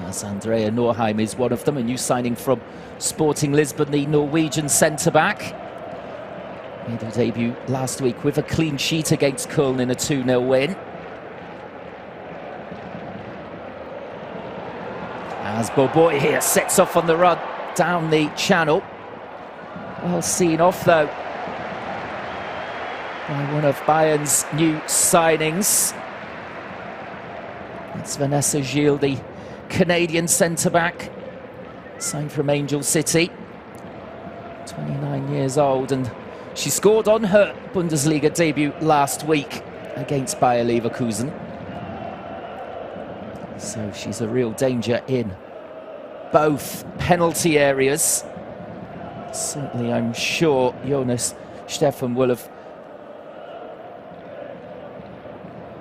As Andrea Norheim is one of them, a new signing from Sporting Lisbon, the Norwegian centre-back. Made her debut last week with a clean sheet against Köln in a 2-0 win. As Boboy here sets off on the run down the channel. Well seen off though by one of Bayern's new signings. It's Vanessa Gilles, the Canadian centre-back, signed from Angel City. 29 years old, and she scored on her Bundesliga debut last week against Bayer Leverkusen. So she's a real danger in both penalty areas. Certainly, I'm sure Jonas Stephan will have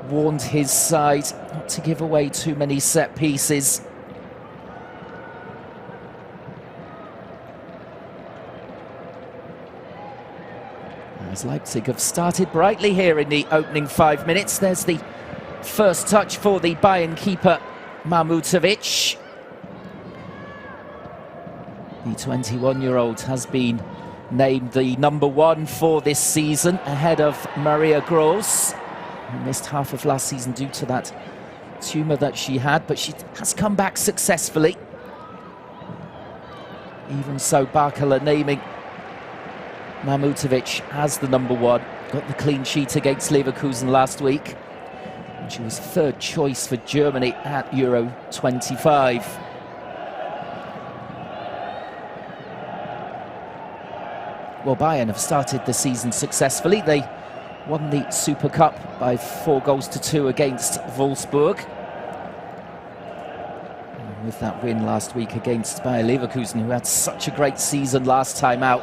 warned his side not to give away too many set pieces. As Leipzig have started brightly here in the opening 5 minutes. There's the first touch for the Bayern keeper, Mahmutovic. The 21-year-old has been named the #1 for this season, ahead of Maria Gross, who missed half of last season due to that tumour that she had, but she has come back successfully. Even so, Barkala naming Mahmutovic as the #1. Got the clean sheet against Leverkusen last week. And she was third choice for Germany at Euro 25. Well, Bayern have started the season successfully. They won the Super Cup by 4-2 against Wolfsburg. And with that win last week against Bayer Leverkusen, who had such a great season last time out,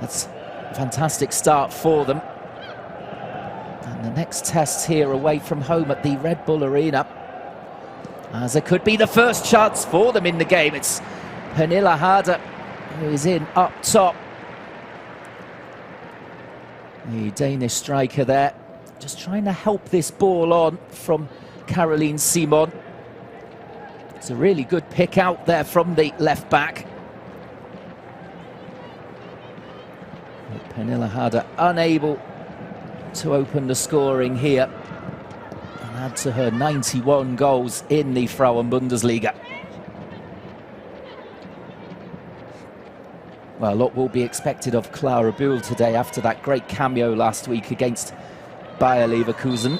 that's a fantastic start for them. And the next test here away from home at the Red Bull Arena, as it could be the first chance for them in the game. It's Pernille Harder who is in up top. The Danish striker there, just trying to help this ball on from Caroline Simon. It's a really good pick out there from the left back. Pernille Harder unable to open the scoring here and add to her 91 goals in the Frauen-Bundesliga. Well, a lot will be expected of Clara Bühl today after that great cameo last week against Bayer Leverkusen.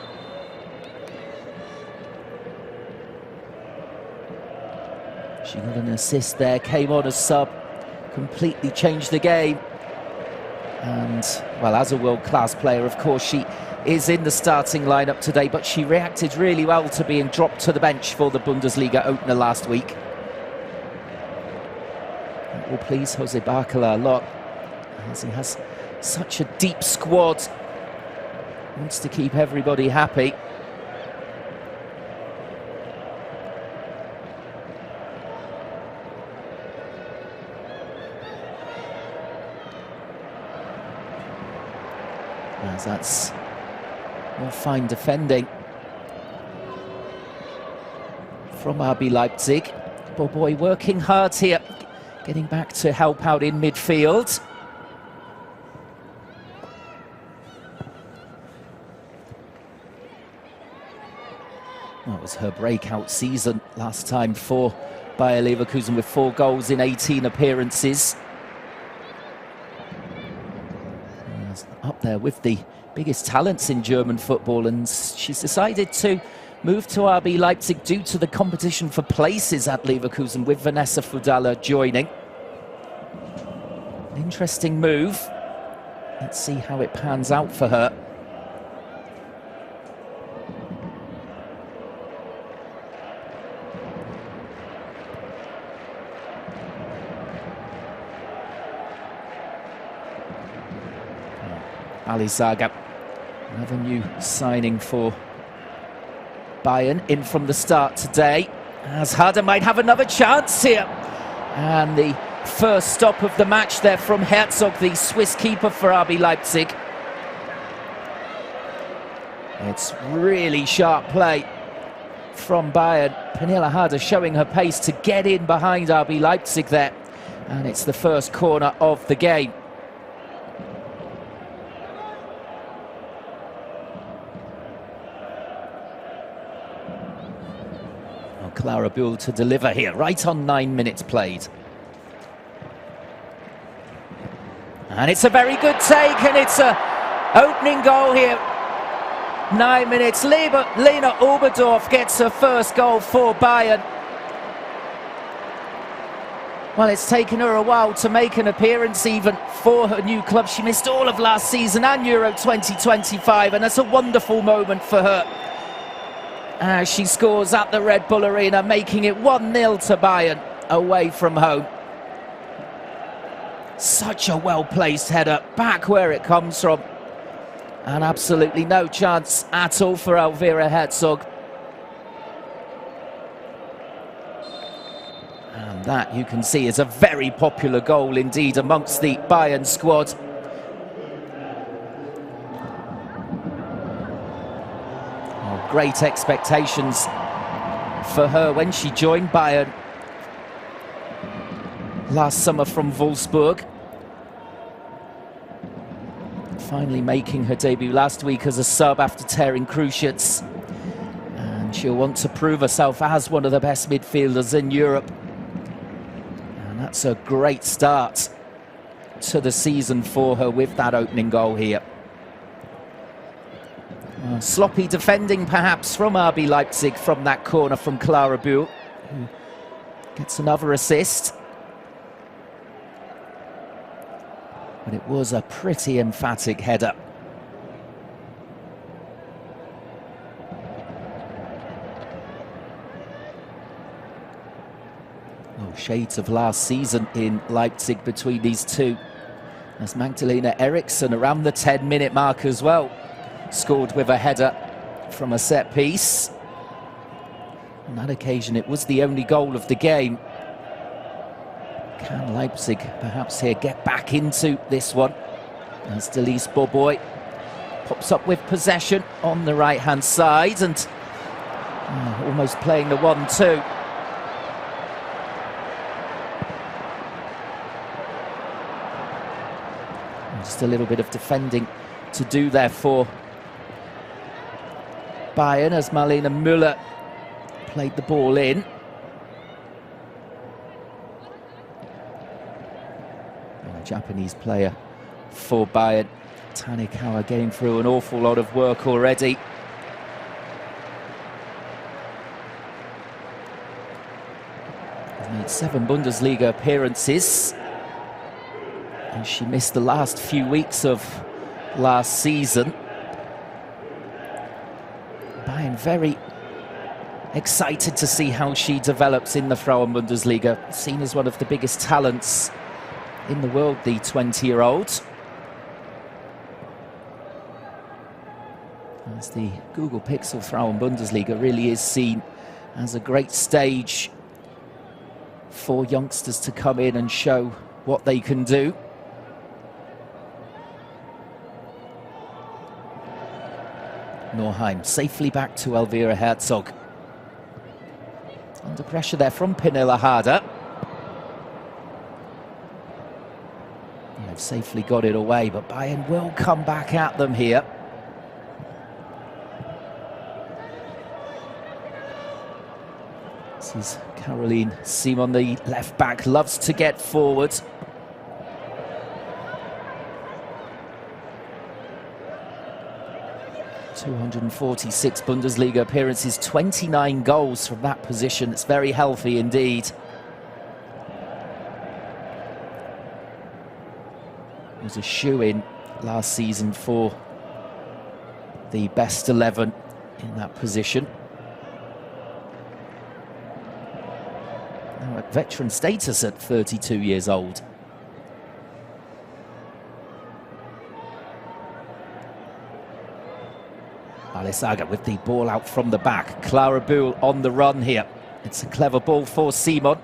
She got an assist there, came on as sub, completely changed the game. And, well, as a world-class player, of course, she is in the starting lineup today, but she reacted really well to being dropped to the bench for the Bundesliga opener last week. Will please Jose Barkala a lot, as he has such a deep squad. Wants to keep everybody happy. As that's more fine defending from RB Leipzig. Boboy working hard here, getting back to help out in midfield. Well, it was her breakout season last time for Bayer Leverkusen with 4 goals in 18 appearances. Up there with the biggest talents in German football, and she's decided to move to RB Leipzig due to the competition for places at Leverkusen, with Vanessa Fudala joining. An interesting move. Let's see how it pans out for her. Ali Zaga, another new signing for Bayern, in from the start today, as Harder might have another chance here. And the first stop of the match there from Herzog, the Swiss keeper for RB Leipzig. It's really sharp play from Bayern. Pernille Harder showing her pace to get in behind RB Leipzig there. And it's the first corner of the game. Oh, Clara Buell to deliver here, right on 9 minutes played. And it's a very good take, and it's a opening goal here. 9 minutes. Lena Oberdorf gets her first goal for Bayern. Well, it's taken her a while to make an appearance even for her new club. She missed all of last season and Euro 2025, and that's a wonderful moment for her as she scores at the Red Bull Arena, making it 1-0 to Bayern away from home. Such a well-placed header, back where it comes from. And absolutely no chance at all for Elvira Herzog. And that, you can see, is a very popular goal indeed amongst the Bayern squad. Oh, great expectations for her when she joined Bayern last summer from Wolfsburg. Finally making her debut last week as a sub after tearing cruciates. And she'll want to prove herself as one of the best midfielders in Europe. And that's a great start to the season for her with that opening goal here. Sloppy defending perhaps from RB Leipzig from that corner from Clara Buell, who gets another assist. But it was a pretty emphatic header. Oh, shades of last season in Leipzig between these two. As Magdalena Eriksson around the 10-minute mark as well scored with a header from a set piece. On that occasion, it was the only goal of the game. Can Leipzig perhaps here get back into this one as Delise Boboy pops up with possession on the right-hand side and almost playing the 1-2. Just a little bit of defending to do there for Bayern as Marlene Müller played the ball in. Japanese player for Bayern, Tanikawa, going through an awful lot of work already. Has made 7 Bundesliga appearances, and she missed the last few weeks of last season. Bayern very excited to see how she develops in the Frauen-Bundesliga, seen as one of the biggest talents in the world, the 20-year-old. As the Google Pixel Frauen-Bundesliga really is seen as a great stage for youngsters to come in and show what they can do. Norheim safely back to Elvira Herzog. Under pressure there from Pernille Harder. They've safely got it away, but Bayern will come back at them here. This is Caroline Simon, the left back, loves to get forward. ...246 Bundesliga appearances, 29 goals from that position. It's very healthy indeed. Was a shoe-in last season for the best 11 in that position. Now at veteran status at 32 years old. Balesaga with the ball out from the back. Clara Buell on the run here. It's a clever ball for Simon.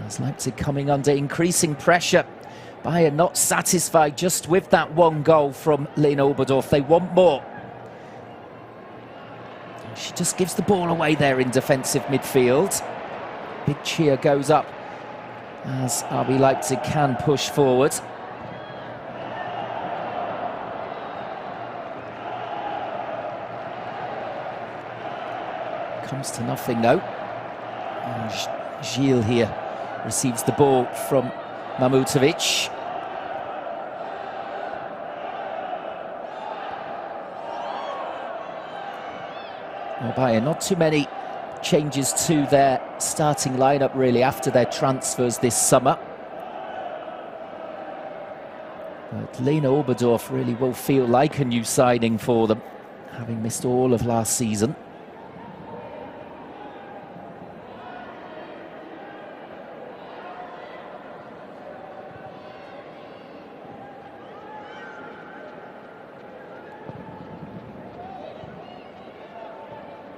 As Leipzig coming under increasing pressure. Bayern not satisfied just with that one goal from Lena Oberdorf. They want more. She just gives the ball away there in defensive midfield. Big cheer goes up as RB Leipzig can push forward. Comes to nothing though. And Gilles here receives the ball from Mamutovic. Well, Bayern, not too many changes to their starting lineup really after their transfers this summer. But Lena Oberdorf really will feel like a new signing for them, having missed all of last season.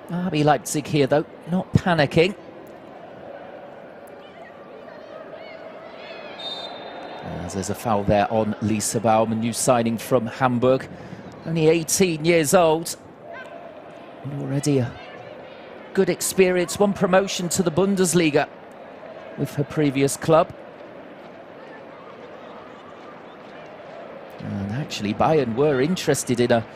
RB Leipzig here though, not panicking. As there's a foul there on Lisa Baum, a new signing from Hamburg. Only 18 years old. And already a good experience, one promotion to the Bundesliga with her previous club. And actually Bayern were interested in a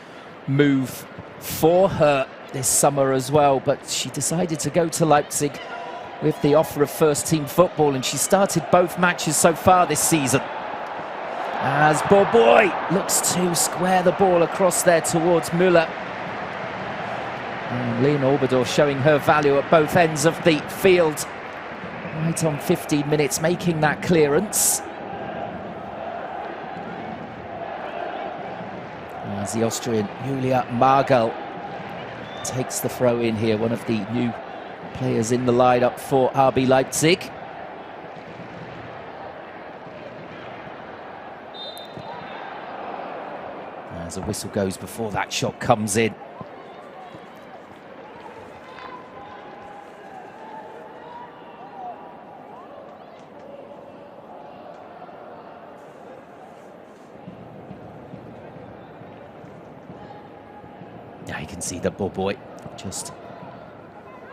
move for her this summer as well, but she decided to go to Leipzig with the offer of first-team football, and she started both matches so far this season. As Boboy looks to square the ball across there towards Müller. And Lena Oberdorf showing her value at both ends of the field. Right on 15 minutes, making that clearance. As the Austrian Julia Margel takes the throw in here, one of the new players in the lineup for RB Leipzig. As a whistle goes before that shot comes in. Yeah, you can see the Boboy just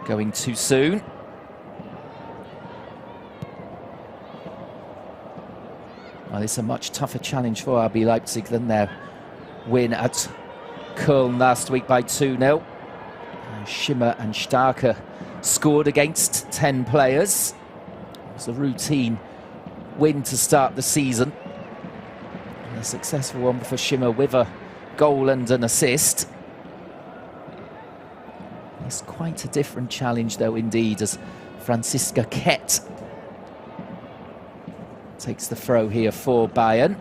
going too soon. Well, it's a much tougher challenge for RB Leipzig than their win at Köln last week by 2-0. Schimmer and Starke scored against 10 players. It was a routine win to start the season. And a successful one for Schimmer with a goal and an assist. It's quite a different challenge though indeed, as Franziska Kett takes the throw here for Bayern.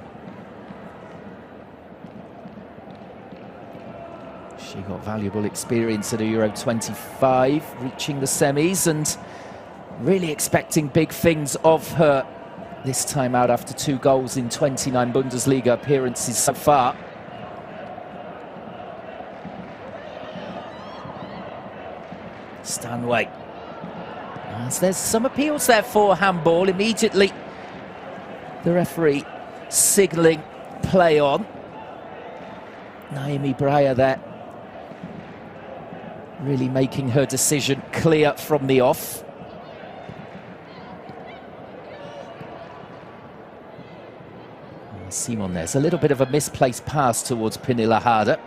She got valuable experience at a Euro 25, reaching the semis, and really expecting big things of her this time out after 2 goals in 29 Bundesliga appearances so far. Stanway. As there's some appeals there for handball. Immediately the referee signalling play on. Naomi Breyer there really making her decision clear from the off. Simon, there's a little bit of a misplaced pass towards Pernilla Harder.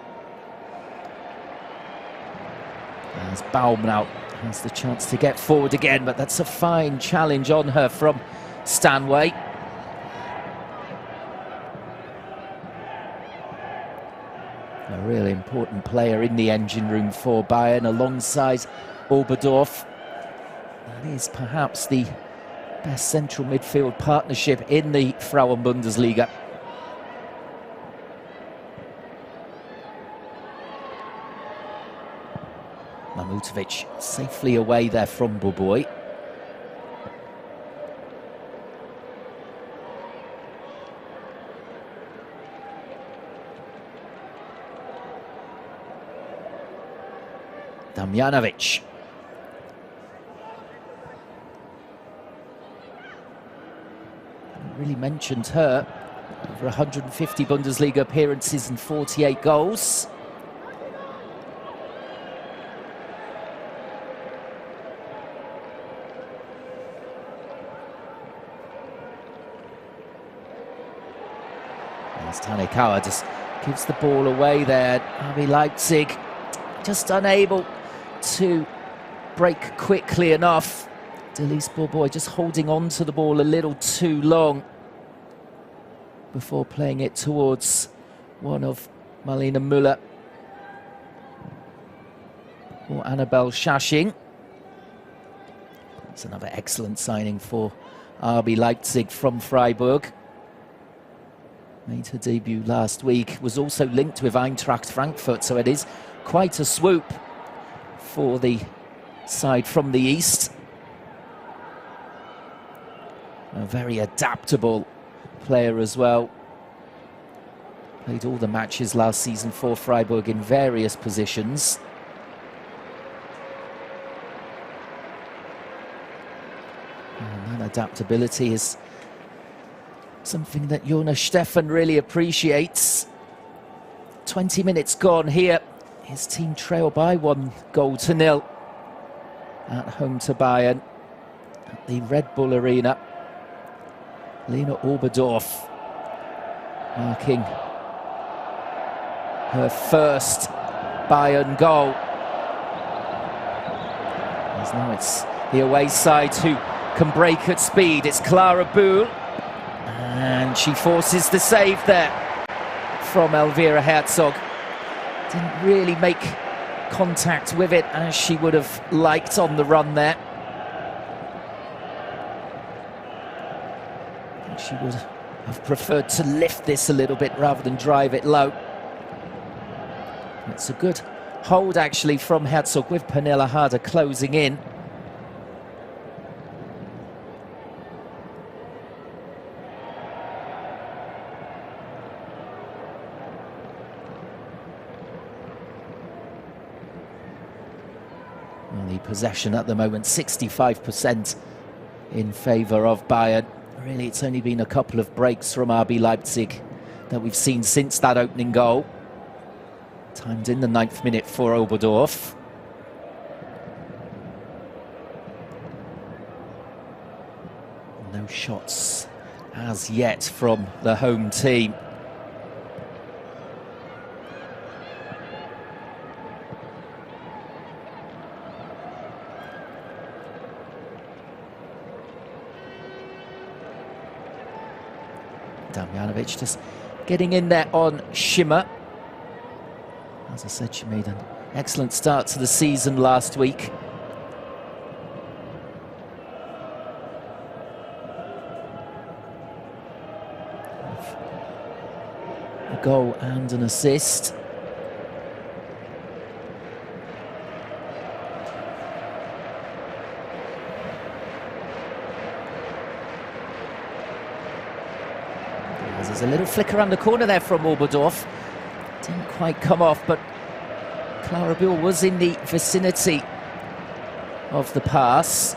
As Baum now has the chance to get forward again, but that's a fine challenge on her from Stanway. A really important player in the engine room for Bayern alongside Oberdorf. That is perhaps the best central midfield partnership in the Frauen-Bundesliga. Mamutovic safely away there from Boboy. Damjanovic. Really mentioned her. Over 150 Bundesliga appearances and 48 goals. As Tanikawa just gives the ball away there. RB Leipzig just unable to break quickly enough. Delise Bourboy just holding on to the ball a little too long before playing it towards one of Marlene Müller or Annabelle Schaching. It's another excellent signing for RB Leipzig from Freiburg. Made her debut last week, was also linked with Eintracht Frankfurt, so it is quite a swoop for the side from the east. A very adaptable player as well. Played all the matches last season for Freiburg in various positions. And that adaptability is something that Jonas Stephan really appreciates. 20 minutes gone here. His team trail by 1-0 at home to Bayern at the Red Bull Arena. Lena Oberdorf marking her first Bayern goal. As now it's the away side who can break at speed. It's Clara Bühl, and she forces the save there from Elvira Herzog. Didn't really make contact with it as she would have liked on the run there. I think she would have preferred to lift this a little bit rather than drive it low. It's a good hold actually from Herzog with Pernilla Harder closing in. The possession at the moment, 65% in favour of Bayern. Really, it's only been a couple of breaks from RB Leipzig that we've seen since that opening goal. Timed in the 9th minute for Oberdorf. No shots as yet from the home team. Damjanovic just getting in there on Schimmer. As I said, she made an excellent start to the season last week. A goal and an assist. There's a little flick around the corner there from Oberdorf. Didn't quite come off, but Clara Bühl was in the vicinity of the pass.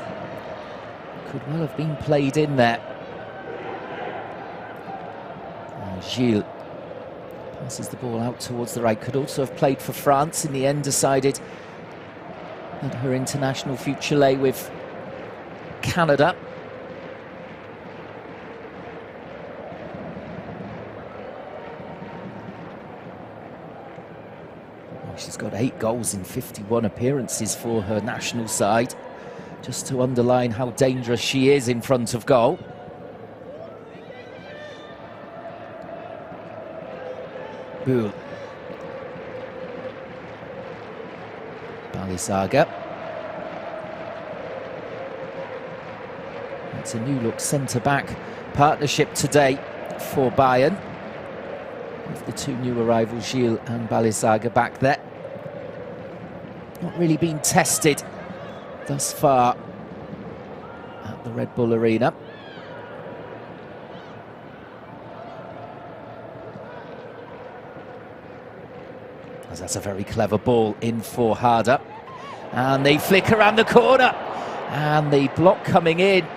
Could well have been played in there. And Gilles passes the ball out towards the right. Could also have played for France. In the end, decided that her international future lay with Canada. She's got 8 goals in 51 appearances for her national side, just to underline how dangerous she is in front of goal. Bühl. Balisaga. It's a new look centre-back partnership today for Bayern, with the 2 new arrivals, Gilles and Balisaga, back there. Not really been tested thus far at the Red Bull Arena. As that's a very clever ball in for Harder. And they flick around the corner. And the block coming in.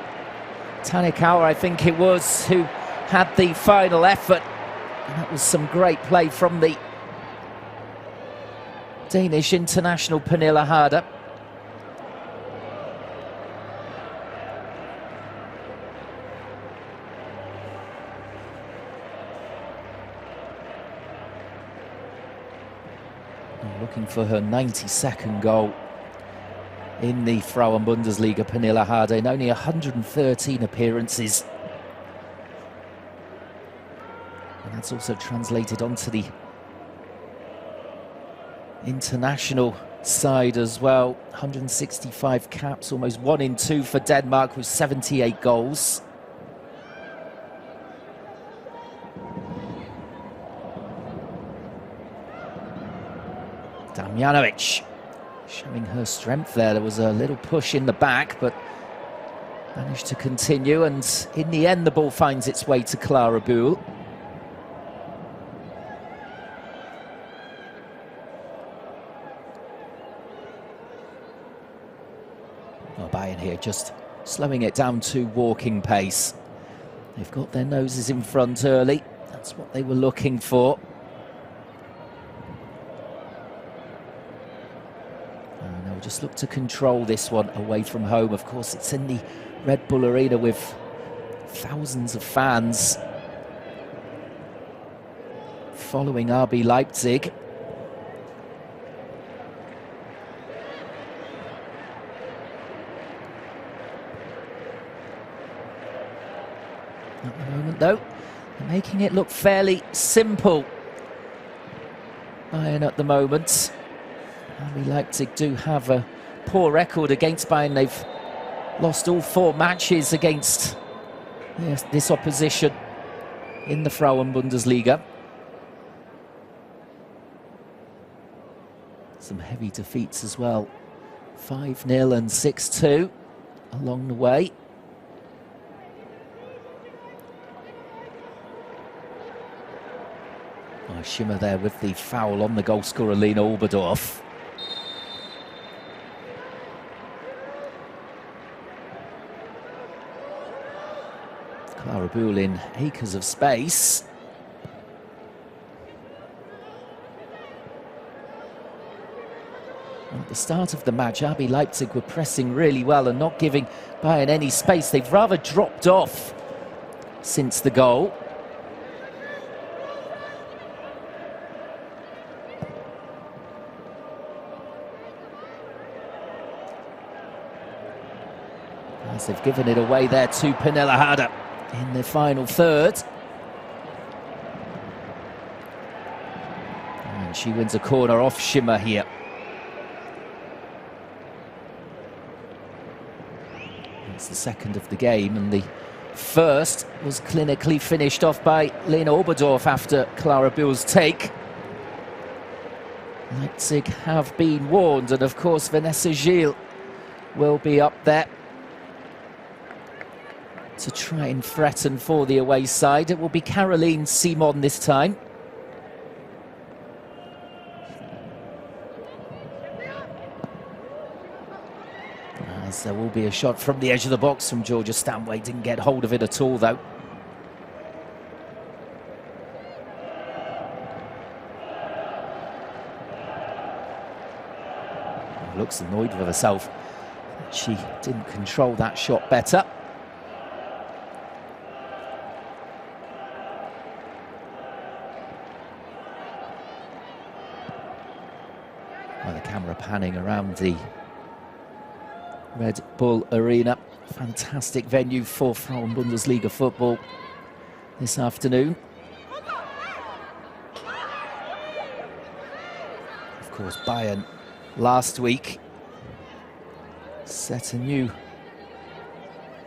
Tanikawa, I think it was, who had the final effort. And that was some great play from the Danish international Pernilla Harder. looking for her 92nd goal in the Frauen-Bundesliga, Pernille Harder, in only 113 appearances. And that's also translated onto the international side as well. 165 caps, almost 1 in 2 for Denmark, with 78 goals. Damjanovic showing her strength there. There was a little push in the back, but managed to continue, and in the end the ball finds its way to Clara Bühl. Oh, Bayern here just slowing it down to walking pace. They've got their noses in front early. That's what they were looking for. And they'll just look to control this one away from home. Of course, it's in the Red Bull Arena with thousands of fans following RB Leipzig. At the moment, though, they're making it look fairly simple. Bayern at the moment. RB Leipzig do have a poor record against Bayern. They've lost all 4 matches against this opposition in the Frauen-Bundesliga. Some heavy defeats as well. 5-0 and 6-2 along the way. Oh, Schimmer there with the foul on the goalscorer Lena Oberdorf. Clara Bühl in acres of space. At the start of the match, RB Leipzig were pressing really well and not giving Bayern any space. They've rather dropped off since the goal. As they've given it away there to Pernille Harder in the final third. And she wins a corner off Schimmer here. It's the second of the game, and the first was clinically finished off by Lena Oberdorf after Clara Bühl's take. Leipzig have been warned, and of course Vanessa Gilles will be up there to try and threaten for the away side. It will be Caroline Simon this time. As there will be a shot from the edge of the box from Georgia Stanway. Didn't get hold of it at all, though. Looks annoyed with herself. She didn't control that shot better. Well, the camera panning around the Red Bull Arena. Fantastic venue for Frauen-Bundesliga football this afternoon. Of course, Bayern last week set a new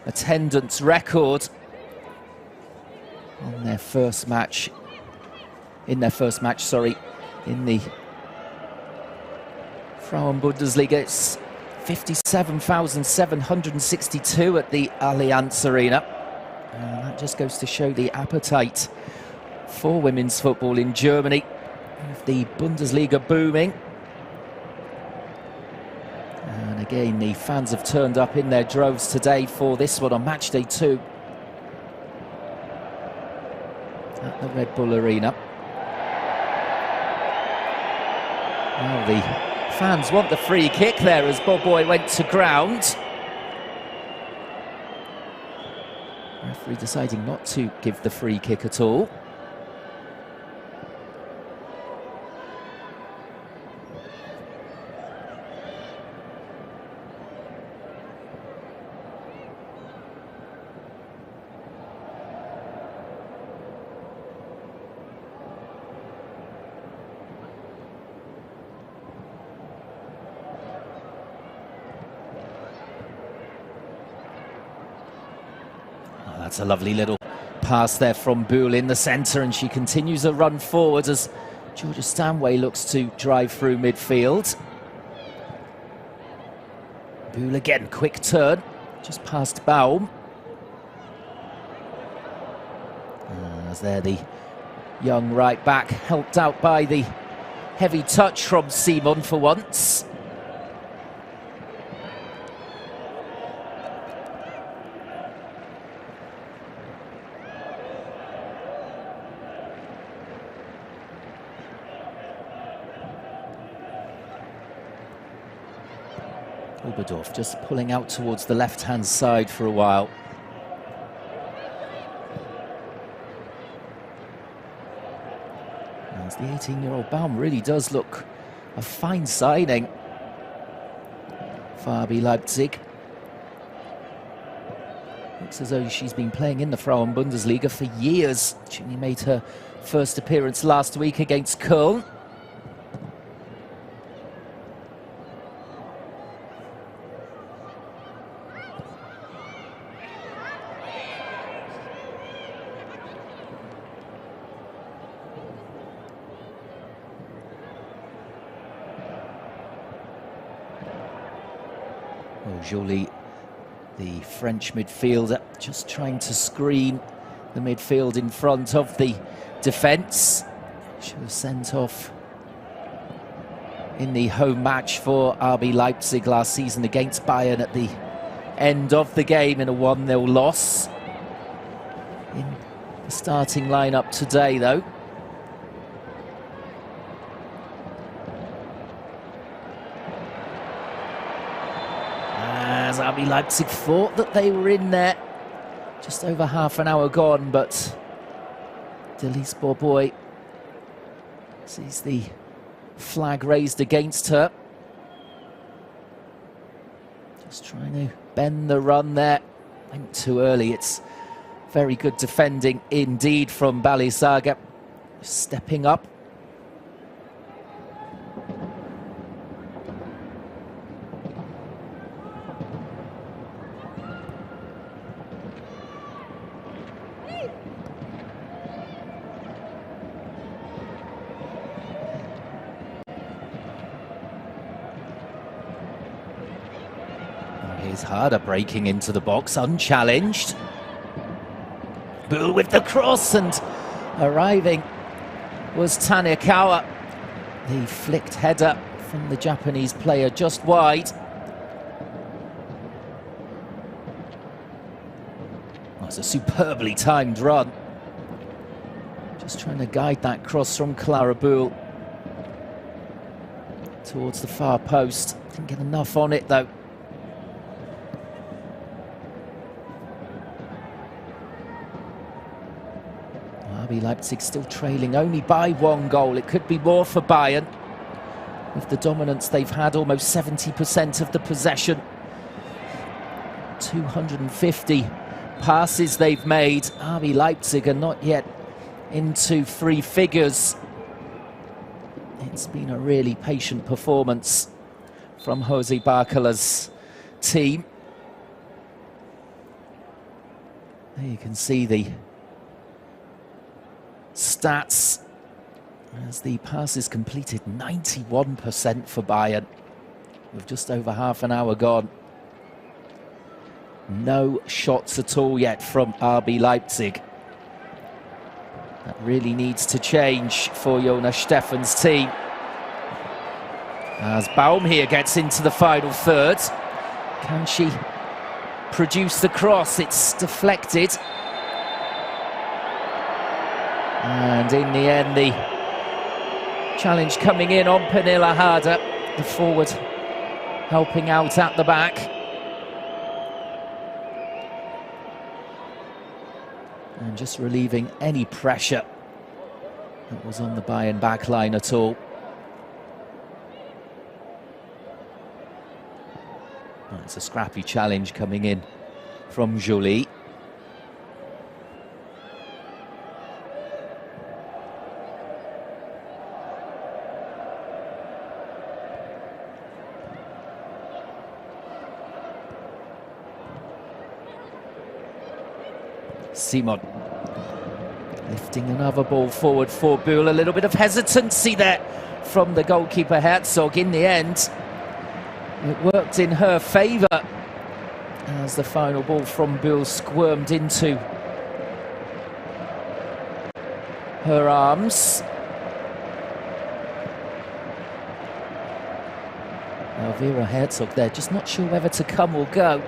attendance record on their first match. In the Frauen-Bundesliga. It's 57,762 at the Allianz Arena. And that just goes to show the appetite for women's football in Germany, with the Bundesliga booming. And again, the fans have turned up in their droves today for this one on match day 2 at the Red Bull Arena. Well, the fans want the free kick there as Boboy went to ground. Referee deciding not to give the free kick at all. That's a lovely little pass there from Bühl in the centre, and she continues a run forward as Georgia Stanway looks to drive through midfield. Bühl again, quick turn, just past Baum. As there the young right back, helped out by the heavy touch from Simon for once. Oberdorf just pulling out towards the left-hand side for a while. As the 18-year-old Baum really does look a fine signing for RB Leipzig. Looks as though she's been playing in the Frauen-Bundesliga for years. She only made her first appearance last week against Köln. Jolie, the French midfielder, just trying to screen the midfield in front of the defence. She was sent off in the home match for RB Leipzig last season against Bayern at the end of the game in a 1-0 loss. In the starting lineup today, though. As RB Leipzig thought that they were in there, just over half an hour gone, but Delise Bourboy sees the flag raised against her. Just trying to bend the run there. I think too early. It's very good defending indeed from Balenciaga. Stepping up. Here's Harder breaking into the box, unchallenged. Bühl with the cross, and arriving was Tanikawa. The flicked header from the Japanese player just wide. That's a superbly timed run. Just trying to guide that cross from Clara Bühl towards the far post. Didn't get enough on it though. RB Leipzig still trailing only by 1 goal. It could be more for Bayern with the dominance they've had, almost 70% of the possession. 250 passes they've made. RB Leipzig are not yet into 3 figures. It's been a really patient performance from Jose Barcala's team. There you can see the stats as the passes completed, 91% for Bayern with just over half an hour gone. No shots at all yet from RB Leipzig. That really needs to change for Jonas Steffen's team. As Baum here gets into the final third, can she produce the cross? It's deflected. And in the end, the challenge coming in on Pernilla Harder, the forward helping out at the back. And just relieving any pressure that was on the Bayern backline at all. Well, it's a scrappy challenge coming in from Jolie. Simon lifting another ball forward for Buhl. A little bit of hesitancy there from the goalkeeper Herzog. In the end, it worked in her favour as the final ball from Buhl squirmed into her arms. Vera Herzog there, just not sure whether to come or go.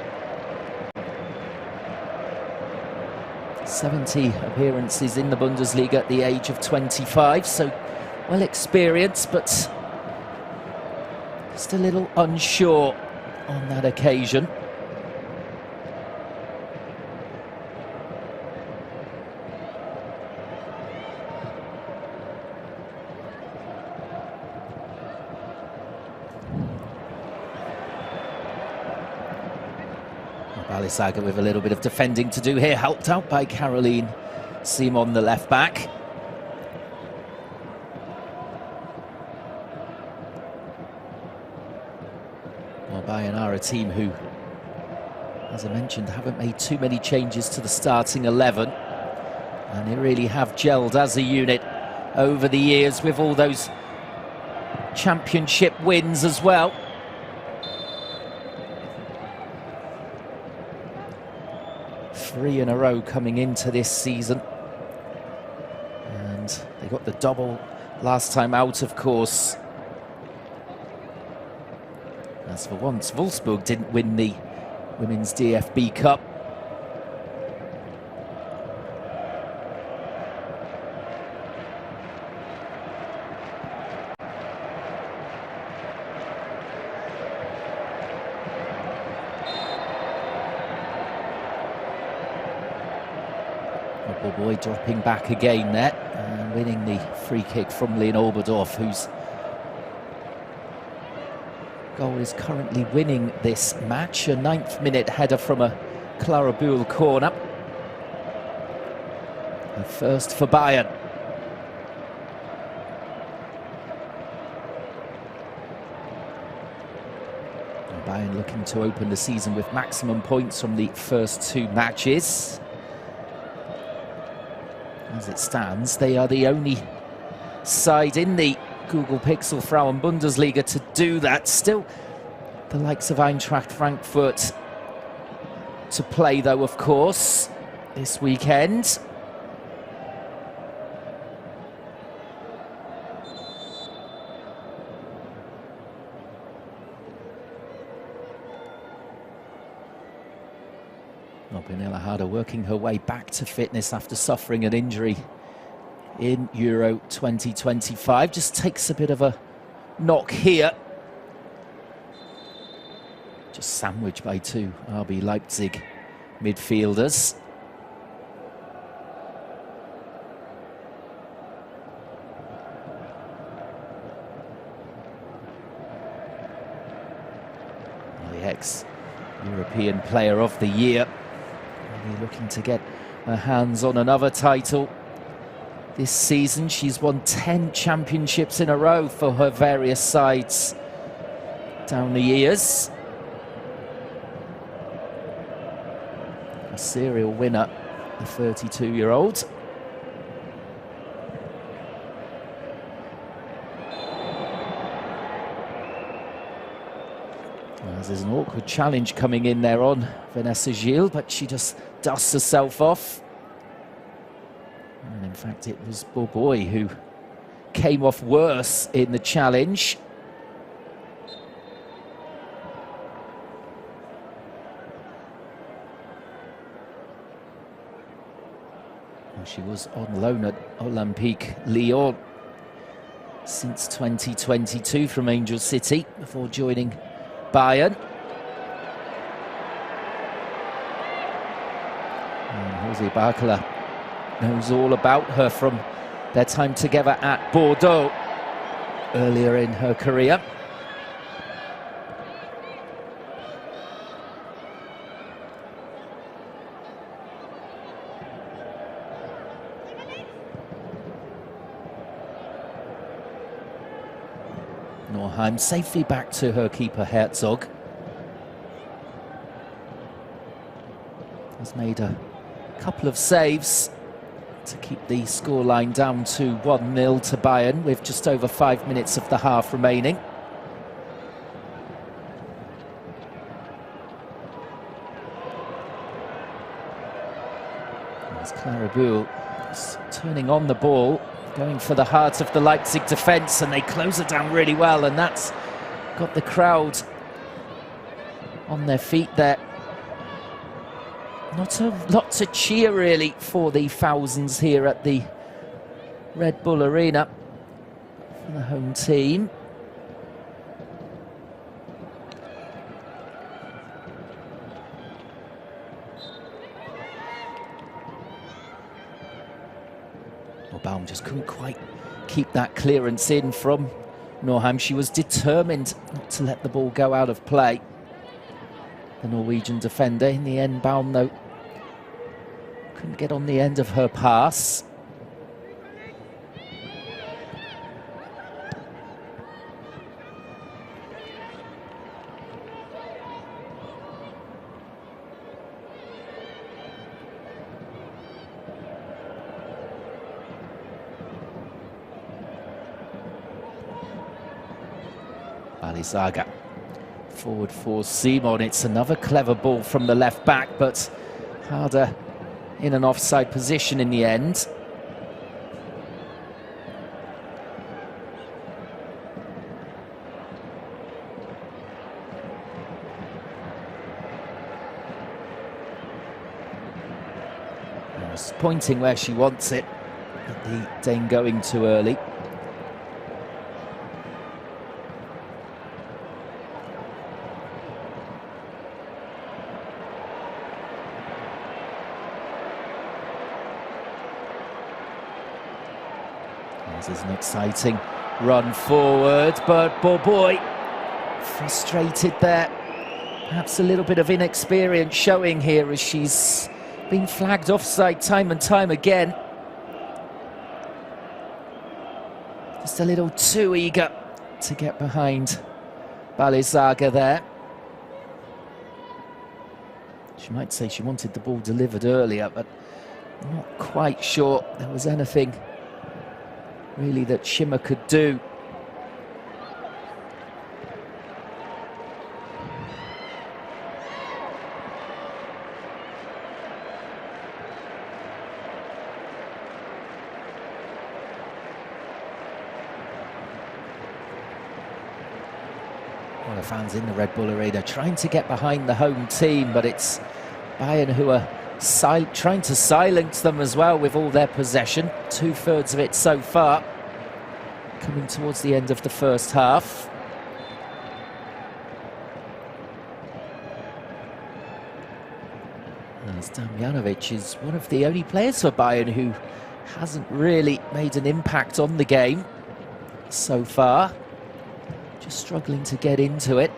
70 appearances in the Bundesliga at the age of 25, so well experienced, but just a little unsure on that occasion. Balesaga with a little bit of defending to do here, helped out by Caroline Simon, the left back. Well, Bayern are a team who, as I mentioned, haven't made too many changes to the starting 11, and they really have gelled as a unit over the years with all those championship wins as well. Three in a row coming into this season, and they got the double last time out, of course. As for once, Wolfsburg didn't win the Women's DFB Cup. Boy dropping back again there and winning the free kick from Leon Oberdorf, whose goal is currently winning this match. A 9th minute header from a Clara Buhl corner. The first for Bayern. And Bayern looking to open the season with maximum points from the first 2 matches. As it stands, they are the only side in the Google Pixel Frauen-Bundesliga to do that. Still, the likes of Eintracht Frankfurt to play, though, of course, this weekend. Pernilla Harder working her way back to fitness after suffering an injury in Euro 2025. Just takes a bit of a knock here. Just sandwiched by 2 RB Leipzig midfielders. The ex-European Player of the Year. Looking to get her hands on another title this season. She's won 10 championships in a row for her various sides down the years. A serial winner, the 32-year-old. There's an awkward challenge coming in there on Vanessa Gilles, but she just dusts herself off. And in fact, it was Boboy who came off worse in the challenge. Well, she was on loan at Olympique Lyon since 2022 from Angel City before joining Bayern. And Jose Barcola knows all about her from their time together at Bordeaux earlier in her career. Norheim safely back to her keeper Herzog. Has made a couple of saves to keep the scoreline down to 1-0 to Bayern with just over 5 minutes of the half remaining. As Clara Bühl is turning on the ball, going for the heart of the Leipzig defence, and they close it down really well, and that's got the crowd on their feet there. Not a lot to cheer really for the thousands here at the Red Bull Arena for the home team. Baum just couldn't quite keep that clearance in from Norheim. She was determined not to let the ball go out of play, the Norwegian defender. In the end, Baum, though, couldn't get on the end of her pass. Balizaga forward for Simon. It's another clever ball from the left back, but harder in an offside position in the end. Just pointing where she wants it, but the Dane going too early. This is an exciting run forward, but boy, frustrated there. Perhaps a little bit of inexperience showing here as she's been flagged offside time and time again. Just a little too eager to get behind Balizaga there. She might say she wanted the ball delivered earlier, but I'm not quite sure there was anything really that Schimmer could do. All the fans in the Red Bull Arena trying to get behind the home team, but it's Bayern who are trying to silence them as well with all their possession. 2/3 of it so far, coming towards the end of the first half. As Damjanovic is one of the only players for Bayern who hasn't really made an impact on the game so far. Just struggling to get into it.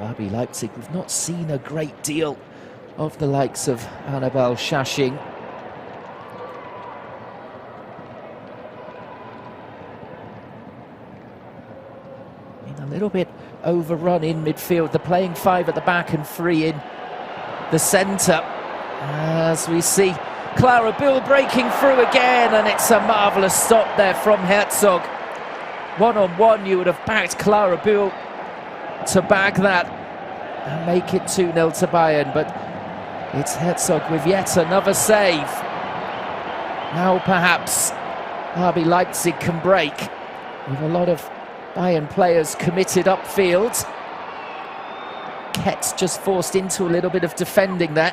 RB Leipzig, we've not seen a great deal of the likes of Annabelle Schaching. Been a little bit overrun in midfield. They're playing 5 at the back and 3 in the centre. As we see Clara Bühl breaking through again, and it's a marvellous stop there from Herzog. One-on-one, you would have backed Clara Bühl to bag that and make it 2-0 to Bayern, but it's Herzog with yet another save. Now perhaps RB Leipzig can break with a lot of Bayern players committed upfield. Kett's just forced into a little bit of defending there.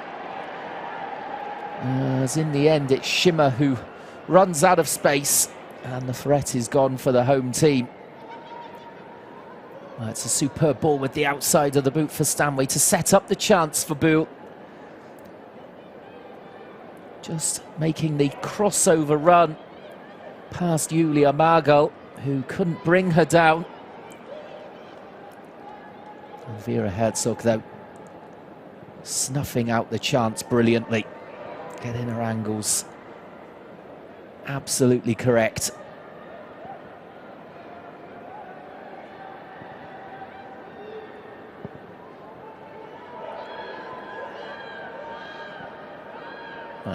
As in the end it's Schimmer who runs out of space, and the threat is gone for the home team. Well, it's a superb ball with the outside of the boot for Stanway to set up the chance for Bühl. Just making the crossover run past Julia Margol, who couldn't bring her down. And Vera Herzog, though, snuffing out the chance brilliantly. Getting her angles absolutely correct.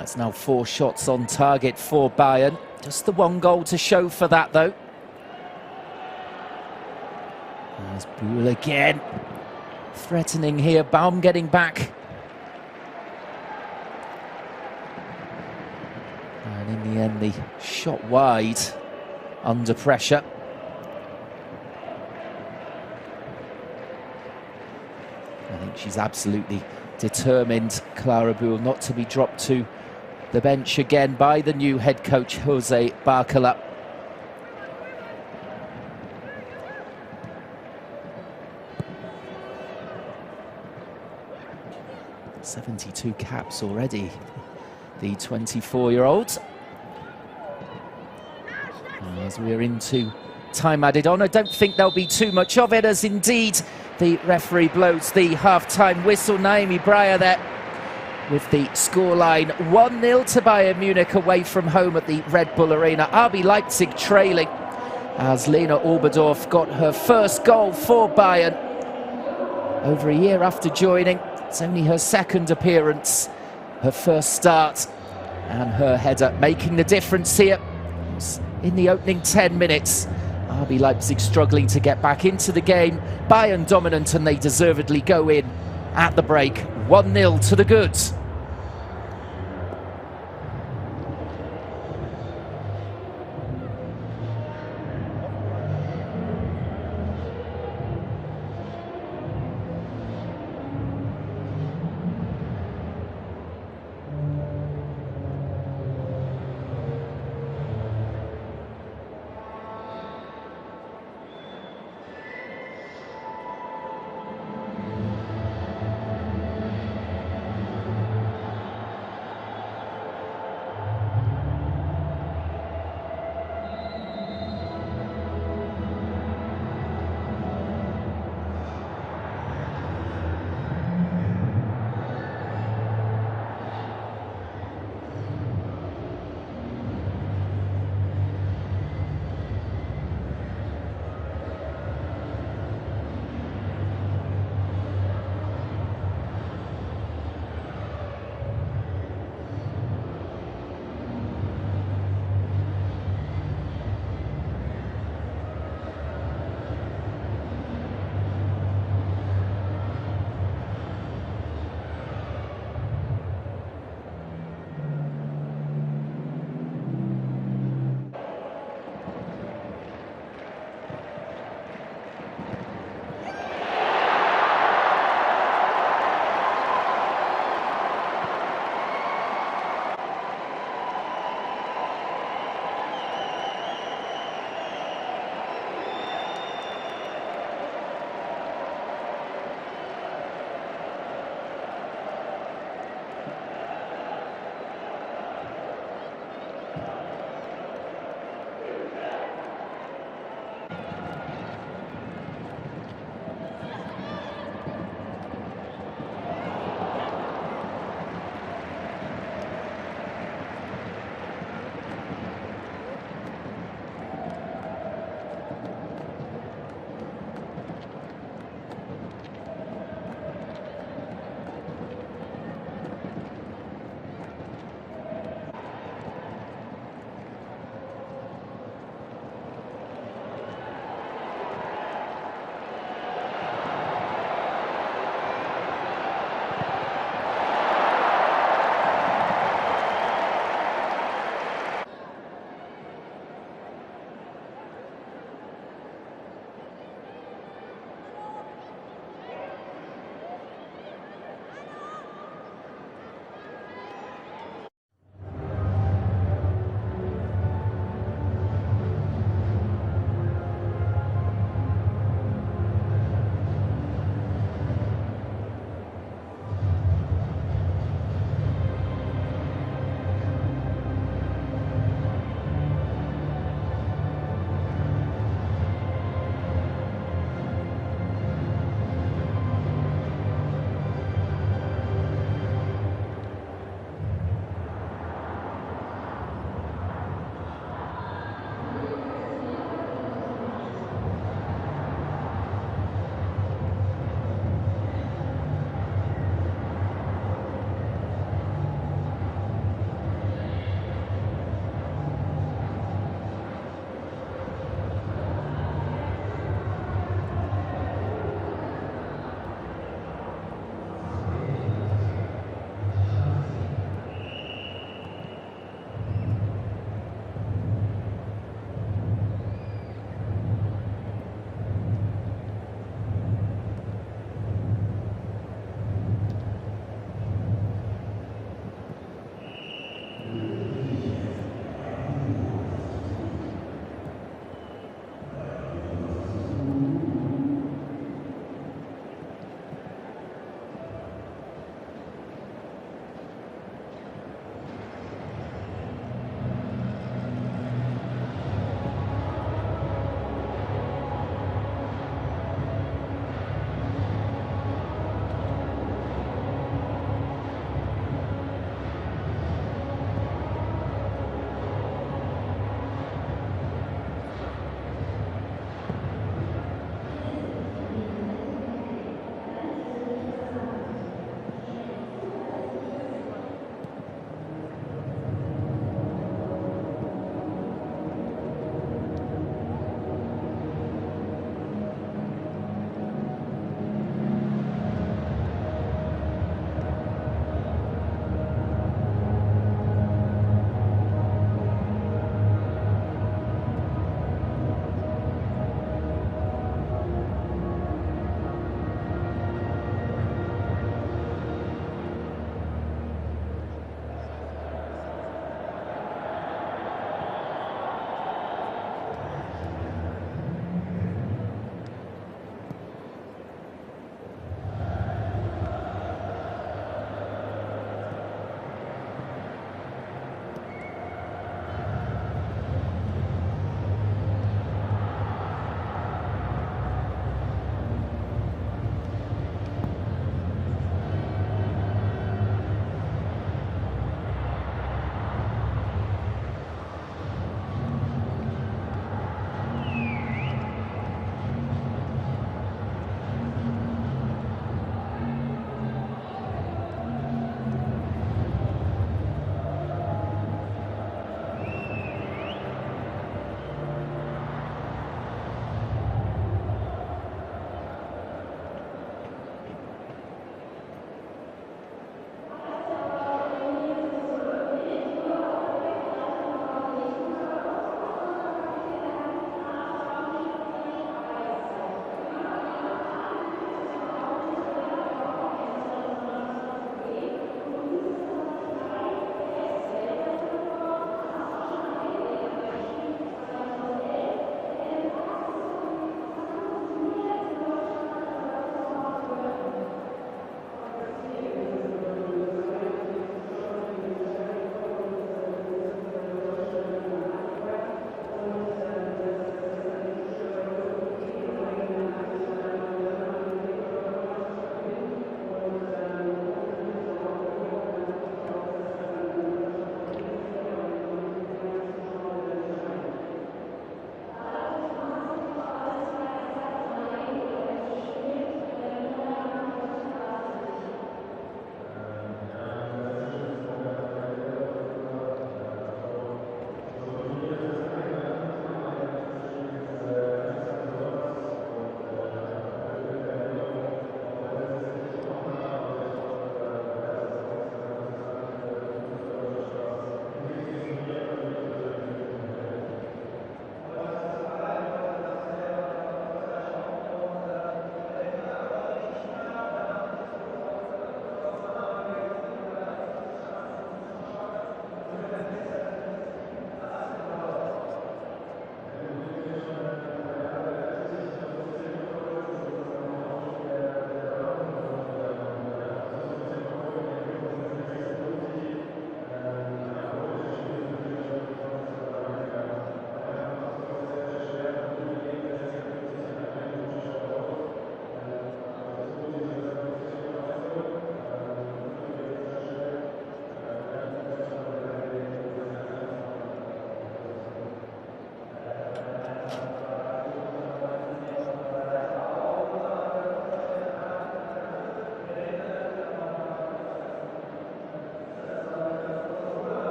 That's now 4 shots on target for Bayern. Just the 1 goal to show for that, though. There's Buhl again. Threatening here. Baum getting back. And in the end, the shot wide under pressure. I think she's absolutely determined, Clara Buhl, not to be dropped to the bench again by the new head coach, Jose Barcola. "72 caps already, the 24-year-old. As we're into time added on, I don't think there'll be too much of it, as indeed the referee blows the half-time whistle. Naomi Breyer there with the scoreline 1-0 to Bayern Munich away from home at the Red Bull Arena. RB Leipzig trailing as Lena Oberdorf got her first goal for Bayern over a year after joining. It's only her second appearance, her first start, and her header making the difference here in the opening 10 minutes. RB Leipzig struggling to get back into the game. Bayern dominant, and they deservedly go in at the break. 1-0 to the goods.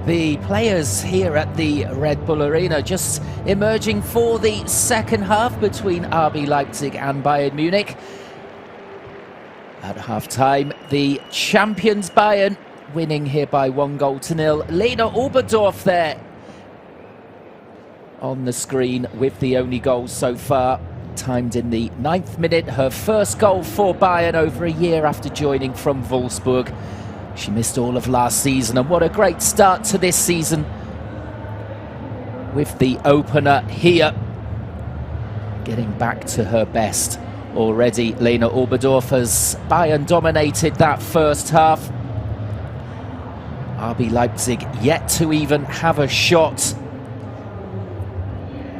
The players here at the Red Bull Arena just emerging for the second half between RB Leipzig and Bayern Munich. At half-time, the champions Bayern winning here by 1-0. Lena Oberdorf there on the screen with the only goal so far, timed in the 9th minute. Her first goal for Bayern over a year after joining from Wolfsburg. She missed all of last season, and what a great start to this season with the opener here. Getting back to her best already, Lena Oberdorf, as Bayern dominated that first half. RB Leipzig yet to even have a shot.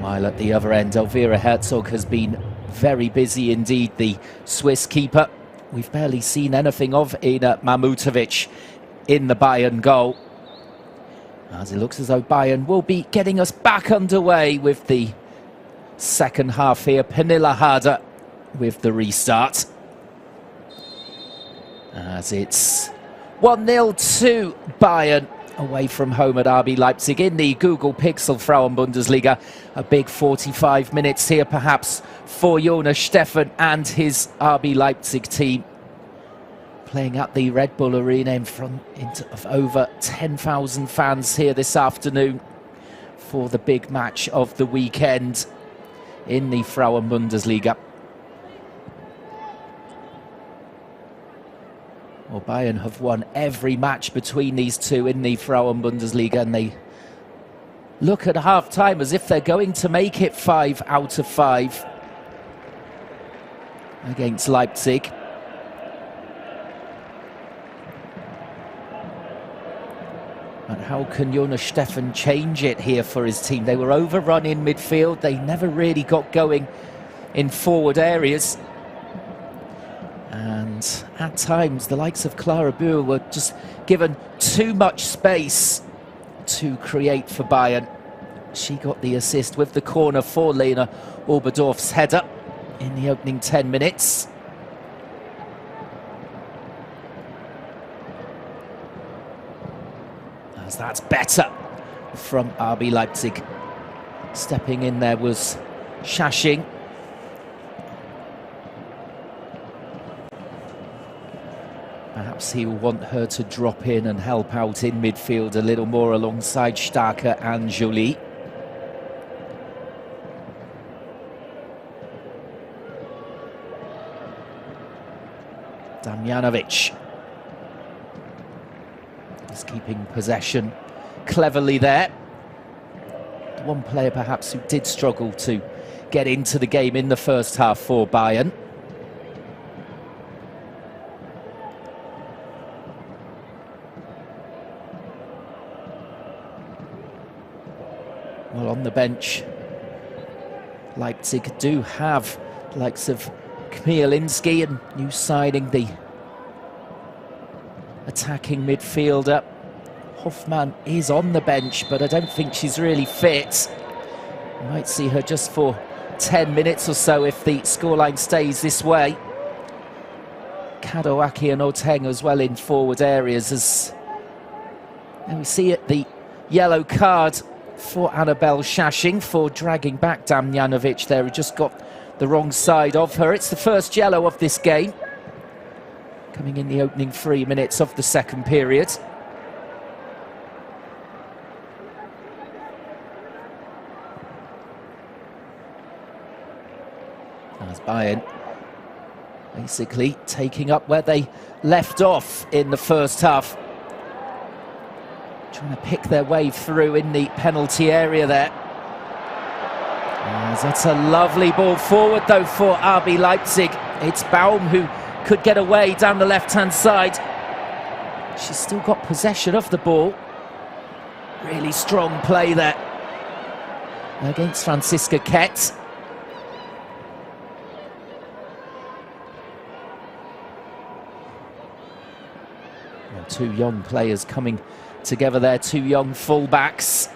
While at the other end, Elvira Herzog has been very busy indeed, the Swiss keeper. We've barely seen anything of Ina Mamutovic in the Bayern goal. As it looks as though Bayern will be getting us back underway with the second half here. Pernilla Harder with the restart. As it's 1-0 to Bayern away from home at RB Leipzig in the Google Pixel Frauen-Bundesliga. A big 45 minutes here perhaps for Jonas Steffen and his RB Leipzig team. Playing at the Red Bull Arena in front of over 10,000 fans here this afternoon for the big match of the weekend in the Frauen-Bundesliga. Well, Bayern have won every match between these two in the Frauen-Bundesliga, and they look at half-time as if they're going to make it 5 out of 5 against Leipzig. And how can Jonas Steffen change it here for his team? They were overrun in midfield. They never really got going in forward areas. And at times, the likes of Clara Buhr were just given too much space to create for Bayern. She got the assist with the corner for Lena Oberdorf's header in the opening 10 minutes. As that's better from RB Leipzig. Stepping in there was Shashing. Perhaps he'll want her to drop in and help out in midfield a little more alongside Starker and Jolie. Damjanovic is keeping possession cleverly there. The one player perhaps who did struggle to get into the game in the first half for Bayern. Well, on the bench, Leipzig do have the likes of Kmieliński and new signing, the attacking midfielder. Hoffmann is on the bench, but I don't think she's really fit. You might see her just for 10 minutes or so if the scoreline stays this way. Kadowaki and Oteng as well in forward areas, as and we see it, the yellow card for Annabelle Shashing for dragging back Damjanovic there, who just got the wrong side of her. It's the first yellow of this game, coming in the opening 3 minutes of the second period. As Bayern basically taking up where they left off in the first half. Trying to pick their way through in the penalty area there. As that's a lovely ball forward though for RB Leipzig. It's Baum who could get away down the left-hand side. She's still got possession of the ball. Really strong play there against Franziska Kett. Well, two young players coming together there, two young full-backs.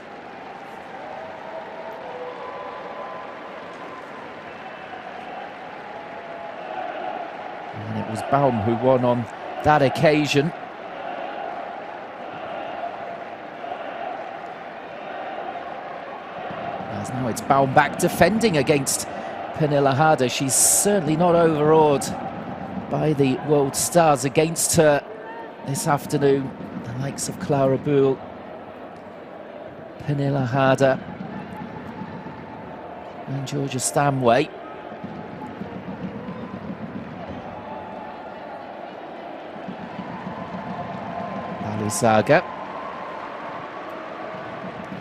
And it was Baum who won on that occasion. As now it's bound back defending against Pernille Harder. She's certainly not overawed by the world stars against her this afternoon. The likes of Clara Buhl, Pernille Harder and Georgia Stanway. Balisaga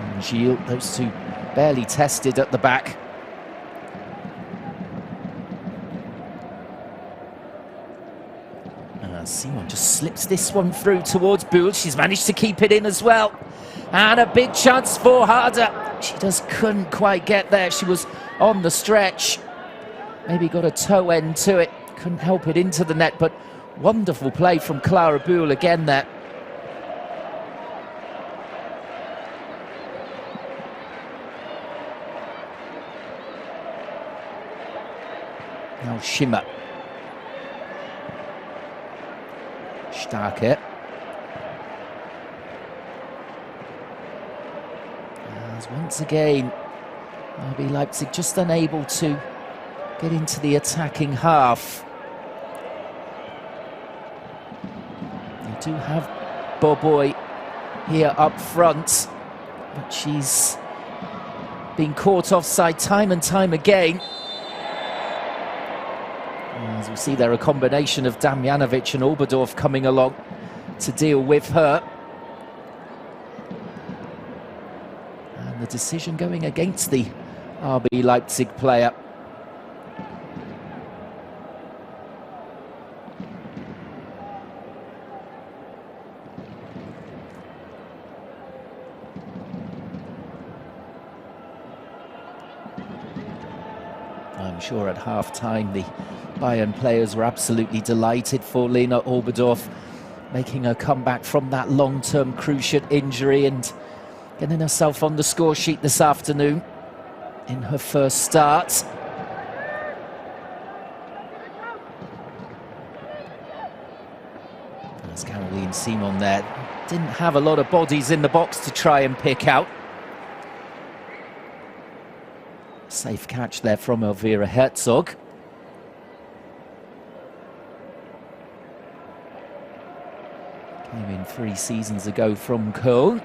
and Gilles, those two barely tested at the back. Simon just slips this one through towards Buhl. She's managed to keep it in as well. And a big chance for Harder. She just couldn't quite get there. She was on the stretch. Maybe got a toe end to it. Couldn't help it into the net, but wonderful play from Clara Buhl again there. Now Schimmer. Starke. As once again, RB Leipzig just unable to get into the attacking half. They do have Boboy here up front, but she's been caught offside time and time again. As we see there, a combination of Damjanovic and Oberdorf coming along to deal with her. And the decision going against the RB Leipzig player. I'm sure at half-time the Bayern players were absolutely delighted for Lena Oberdorf making her comeback from that long-term cruciate injury and getting herself on the score sheet this afternoon in her first start. There's Caroline Simon there. Didn't have a lot of bodies in the box to try and pick out. Safe catch there from Elvira Herzog. Came in 3 seasons ago from Köln.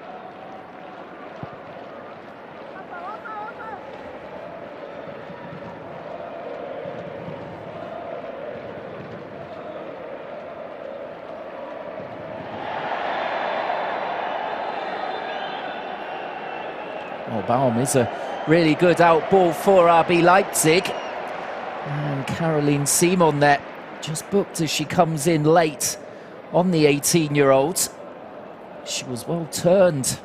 Oh, Baum is a really good out ball for RB Leipzig. And Caroline Simon there, just booked as she comes in late on the 18-year-old. She was well turned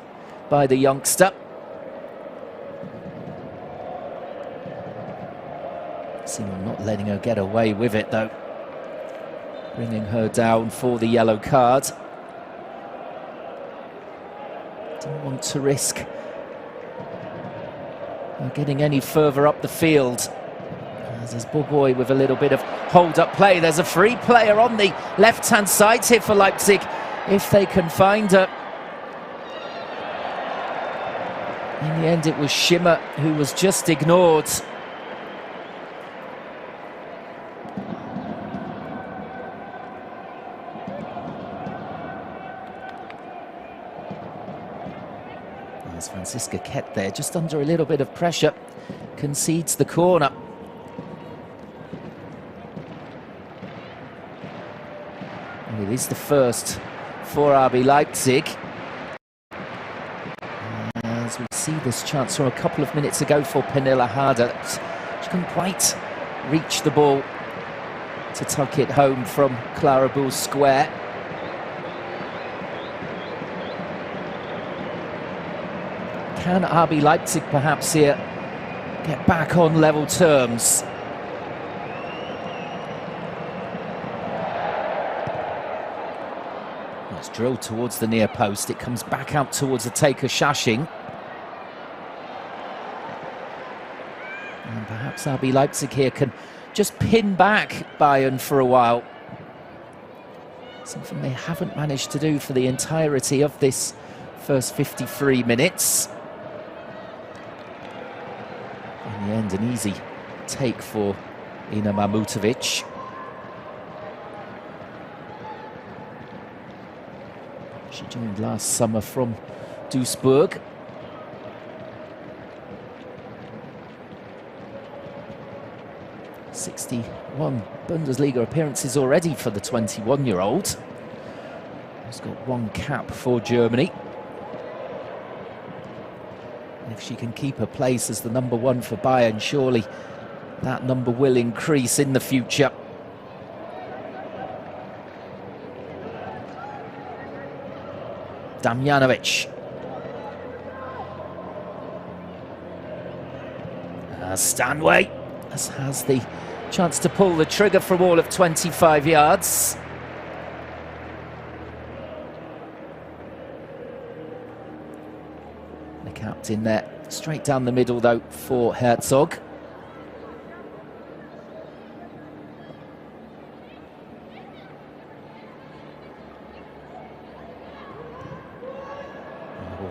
by the youngster. Simon not letting her get away with it though. Bringing her down for the yellow card. Didn't want to risk her getting any further up the field. As there's Boboy with a little bit of hold-up play. There's a free player on the left-hand side here for Leipzig, if they can find her. In the end, it was Schimmer who was just ignored. There's Franziska Kett there, just under a little bit of pressure, concedes the corner. It is the first for RB Leipzig. As we see this chance from a couple of minutes ago for Pernille Harder. She couldn't quite reach the ball to tuck it home from Clara Buhl's square. Can RB Leipzig perhaps here get back on level terms? It's drilled towards the near post. It comes back out towards the taker, Shashing. And perhaps RB Leipzig here can just pin back Bayern for a while. Something they haven't managed to do for the entirety of this first 53 minutes. In the end, an easy take for Ina Mamutovic. She joined last summer from Duisburg. '61 Bundesliga appearances already for the 21-year-old. She's got one cap for Germany. And if she can keep her place as the #1 for Bayern, surely that number will increase in the future. Damjanovic. Stanway has the chance to pull the trigger from all of 25 yards. The captain there, straight down the middle though for Herzog.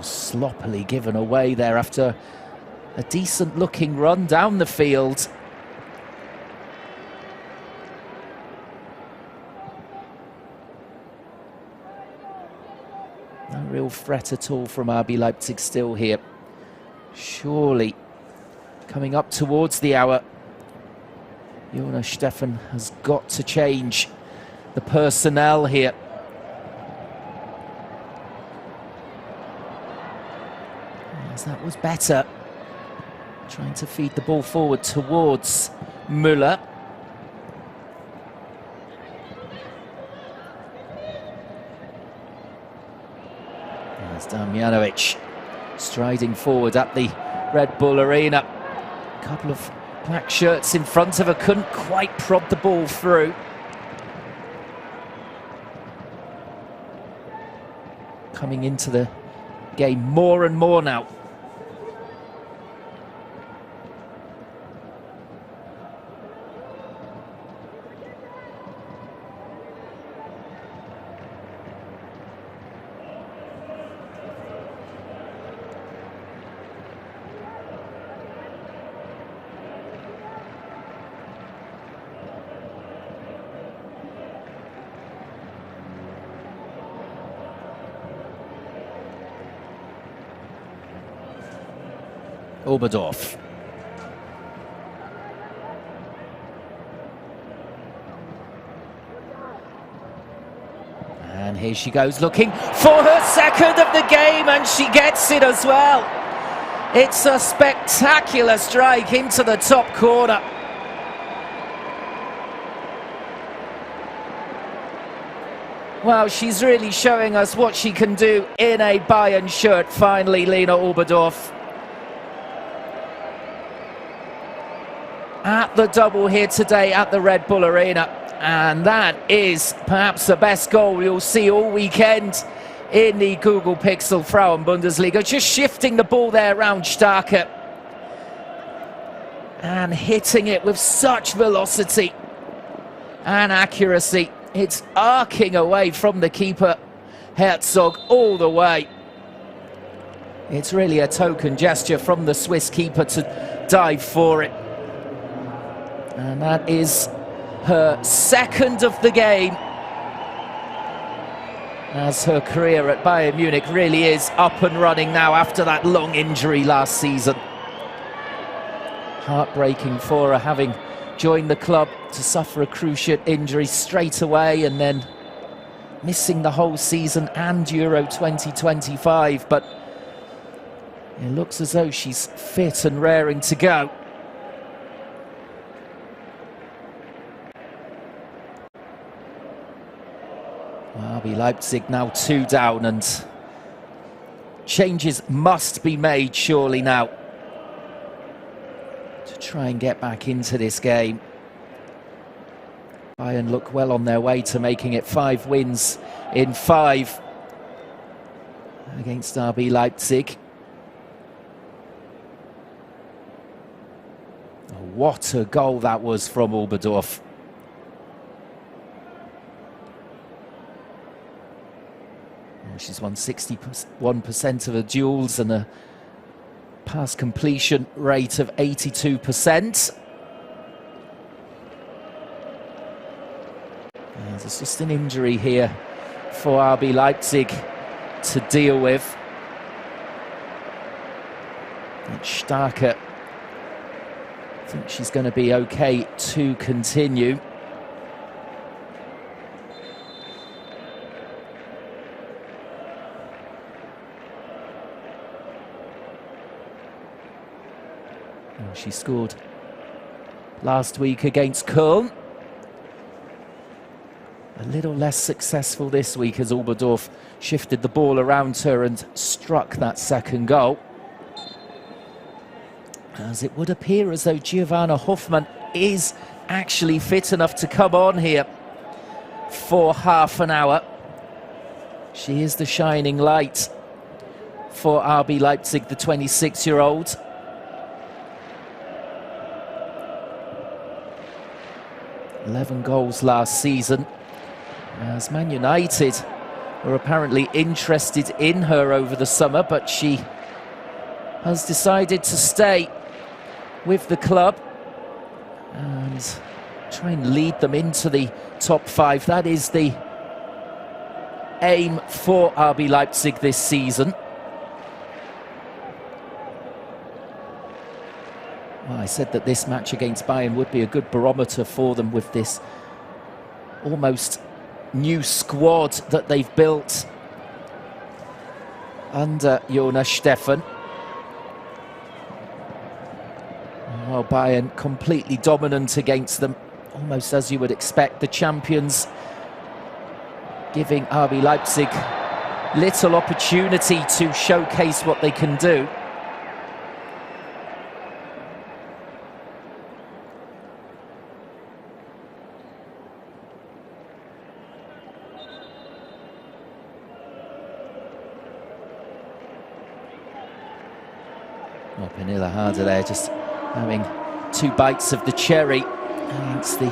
Sloppily given away there after a decent looking run down the field. No real threat at all from RB Leipzig still here. Surely coming up towards the hour, Jonas Steffen has got to change the personnel here. That was better. Trying to feed the ball forward towards Müller. There's Damjanovic striding forward at the Red Bull Arena. A couple of black shirts in front of her, couldn't quite prod the ball through. Coming into the game more and more now. Oberdorf. And here she goes looking for her second of the game, and she gets it as well. It's a spectacular strike into the top corner. Well, she's really showing us what she can do in a Bayern shirt finally, Lena Oberdorf. At the double here today at the Red Bull Arena, and that is perhaps the best goal you'll see all weekend in the Google Pixel Frauen-Bundesliga. Just shifting the ball there around Starke and hitting it with such velocity and accuracy. It's arcing away from the keeper Herzog all the way. It's really a token gesture from the Swiss keeper to dive for it. And that is her second of the game, as her career at Bayern Munich really is up and running now after that long injury last season. Heartbreaking for her, having joined the club to suffer a cruciate injury straight away and then missing the whole season and Euro 2025, but it looks as though she's fit and raring to go. RB Leipzig now 2 down, and changes must be made surely now to try and get back into this game. Bayern look well on their way to making it 5 wins in 5 against RB Leipzig. What a goal that was from Oberdorf. She's won 61% of her duels and a pass completion rate of 82%. There's just an injury here for RB Leipzig to deal with. And Starker, I think she's going to be okay to continue. She scored last week against Köln. A little less successful this week as Oberdorf shifted the ball around her and struck that second goal. As it would appear as though Giovanna Hoffmann is actually fit enough to come on here for half an hour. She is the shining light for RB Leipzig, the 26-year-old. $11 goals last season, as Man United were apparently interested in her over the summer, but she has decided to stay with the club and try and lead them into the top 5. That is the aim for RB Leipzig this season. Well, I said that this match against Bayern would be a good barometer for them with this almost new squad that they've built under Jonas Steffen. While Bayern completely dominant against them, almost as you would expect. The champions giving RB Leipzig little opportunity to showcase what they can do. Oh, Pernilla Harder there, just having 2 bites of the cherry against the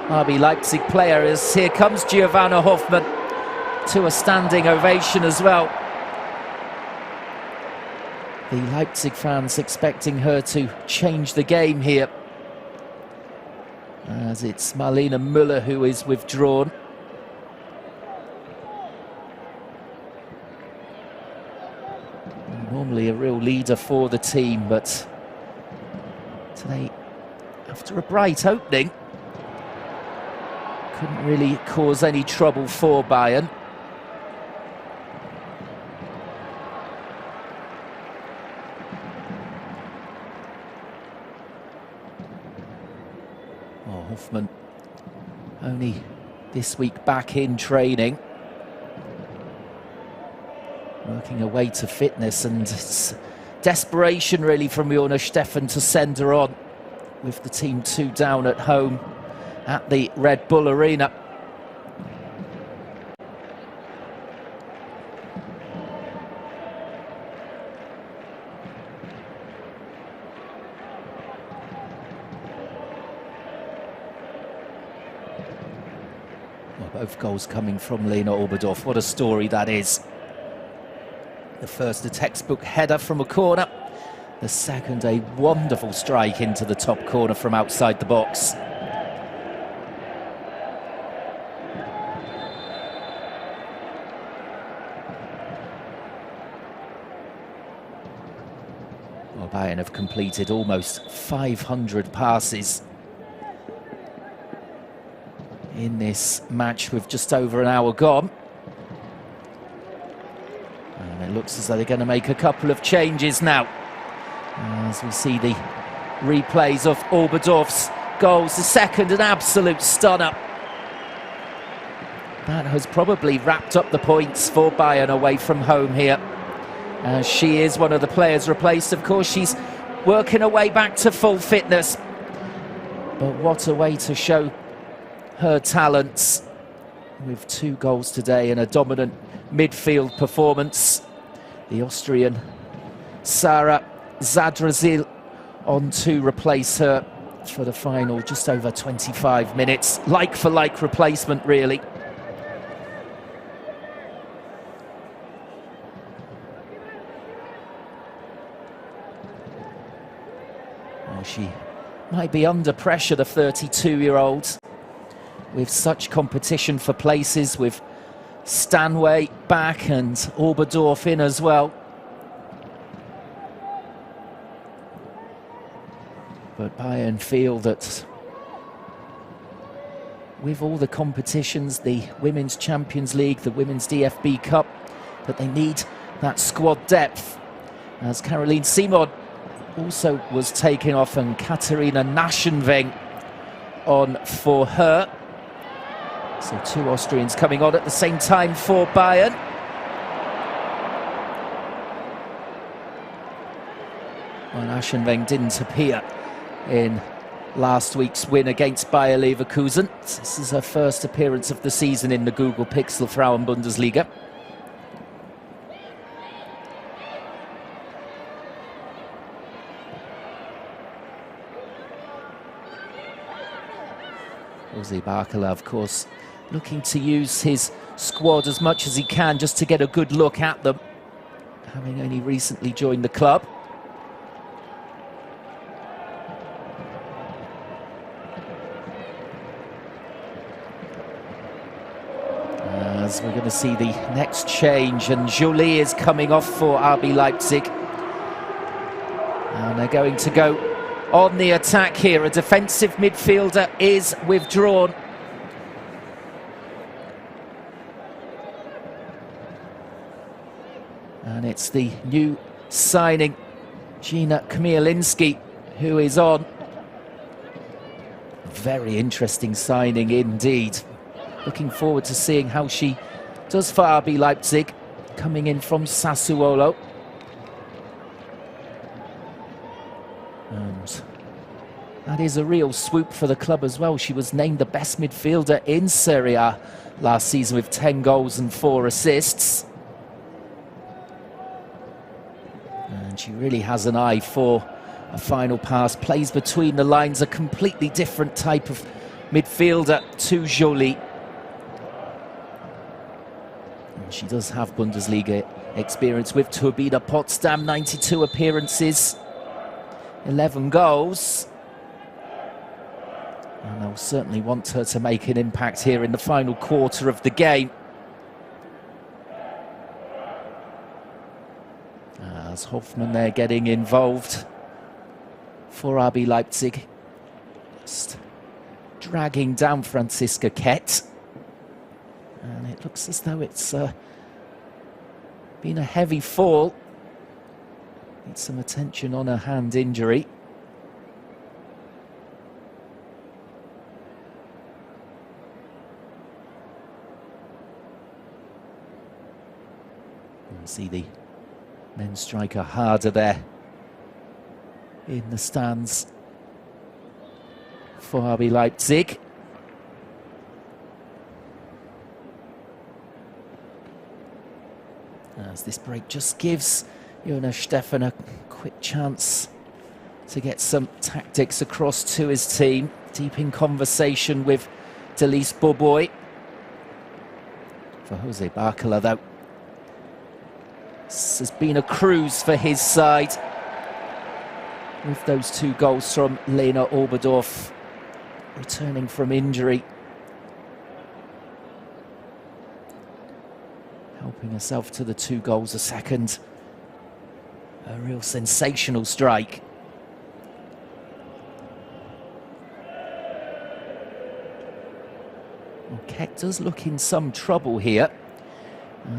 RB Leipzig player, as here comes Giovanna Hoffmann to a standing ovation as well. The Leipzig fans expecting her to change the game here, as it's Marlene Müller who is withdrawn. Normally a real leader for the team, but today, after a bright opening, couldn't really cause any trouble for Bayern. Oh, Hoffmann only this week back in training, working her way to fitness, and it's desperation really from Jonas Steffen to send her on with the team 2 down at home at the Red Bull Arena. Well, both goals coming from Lena Oberdorf. What a story that is. The first, a textbook header from a corner. The second, a wonderful strike into the top corner from outside the box. Well, Bayern have completed almost 500 passes in this match with just over an hour gone. And it looks as though they're going to make a couple of changes now, as we see the replays of Oberdorf's goals. The second, an absolute stunner. That has probably wrapped up the points for Bayern away from home here. She is one of the players replaced. Of course, she's working her way back to full fitness. But what a way to show her talents, with 2 goals today and a dominant midfield performance. The Austrian Sarah Zadrazil on to replace her for the final just over 25 minutes. Like for like replacement, really. Well, she might be under pressure, the 32-year-old, with such competition for places, with Stanway back and Oberdorf in as well. But Bayern feel that with all the competitions, the Women's Champions League, the Women's DFB Cup, that they need that squad depth. As Caroline Simon also was taken off and Katharina Naschenweng on for her. So two Austrians coming on at the same time for Bayern. Well, Naschenweng didn't appear in last week's win against Bayer Leverkusen. This is her first appearance of the season in the Google Pixel Frauen-Bundesliga. Jose Barcola, of course, looking to use his squad as much as he can just to get a good look at them, having only recently joined the club. As we're going to see the next change, and Jolie is coming off for RB Leipzig. And they're going to go on the attack here. A defensive midfielder is withdrawn. And it's the new signing, Gina Kmieliński, who is on. Very interesting signing indeed. Looking forward to seeing how she does for RB Leipzig, coming in from Sassuolo. And that is a real swoop for the club as well. She was named the best midfielder in Serie A last season with 10 goals and 4 assists. And she really has an eye for a final pass, plays between the lines, a completely different type of midfielder to Jolie. And she does have Bundesliga experience with Turbine Potsdam, 92 appearances, 11 goals. And they'll certainly want her to make an impact here in the final quarter of the game. As Hoffmann there getting involved for RB Leipzig. Just dragging down Franziska Kett. And it looks as though it's been a heavy fall. Needs some attention on her hand injury. And see the men's striker Harder there in the stands for RB Leipzig. As this break just gives Jonas Stephan a quick chance to get some tactics across to his team. Deep in conversation with Delise Boboy. For Jose Barcola, though, this has been a cruise for his side, with those 2 goals from Lena Oberdorf returning from injury. Helping herself to the 2 goals a second. A real sensational strike. Well, Keck does look in some trouble here,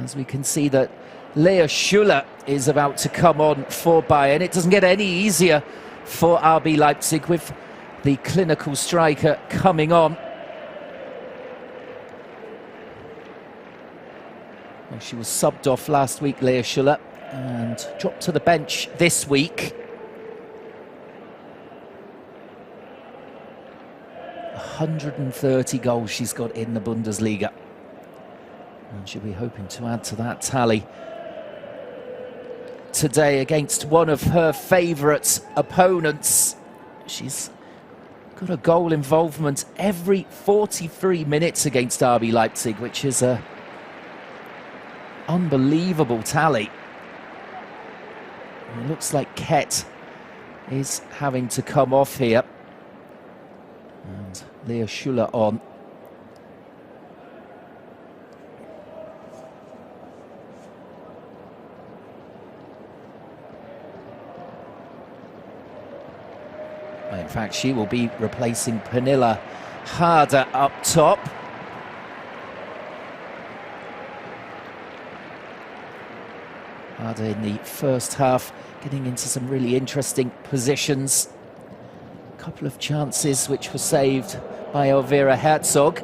as we can see that Lea Schuller is about to come on for Bayern. It doesn't get any easier for RB Leipzig with the clinical striker coming on. Well, she was subbed off last week, Lea Schuller, and dropped to the bench this week. 130 goals she's got in the Bundesliga. And she'll be hoping to add to that tally today against one of her favourite opponents. She's got a goal involvement every 43 minutes against RB Leipzig, which is a unbelievable tally. And it looks like Kett is having to come off here. And Lea Schuller on. In fact, she will be replacing Pernilla Harder up top. Harder in the first half, getting into some really interesting positions. A couple of chances which were saved by Elvira Herzog.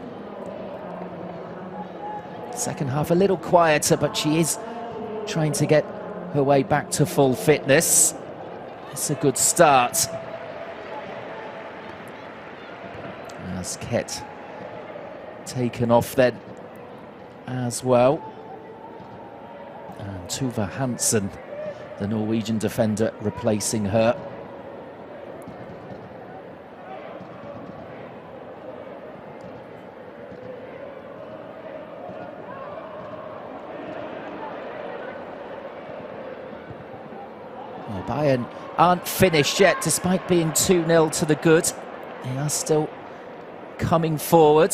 Second half a little quieter, but she is trying to get her way back to full fitness. It's a good start. As Ket taken off then as well. And Tuva Hansen, the Norwegian defender, replacing her. Well, Bayern aren't finished yet, despite being 2-0 to the good. They are still coming forward.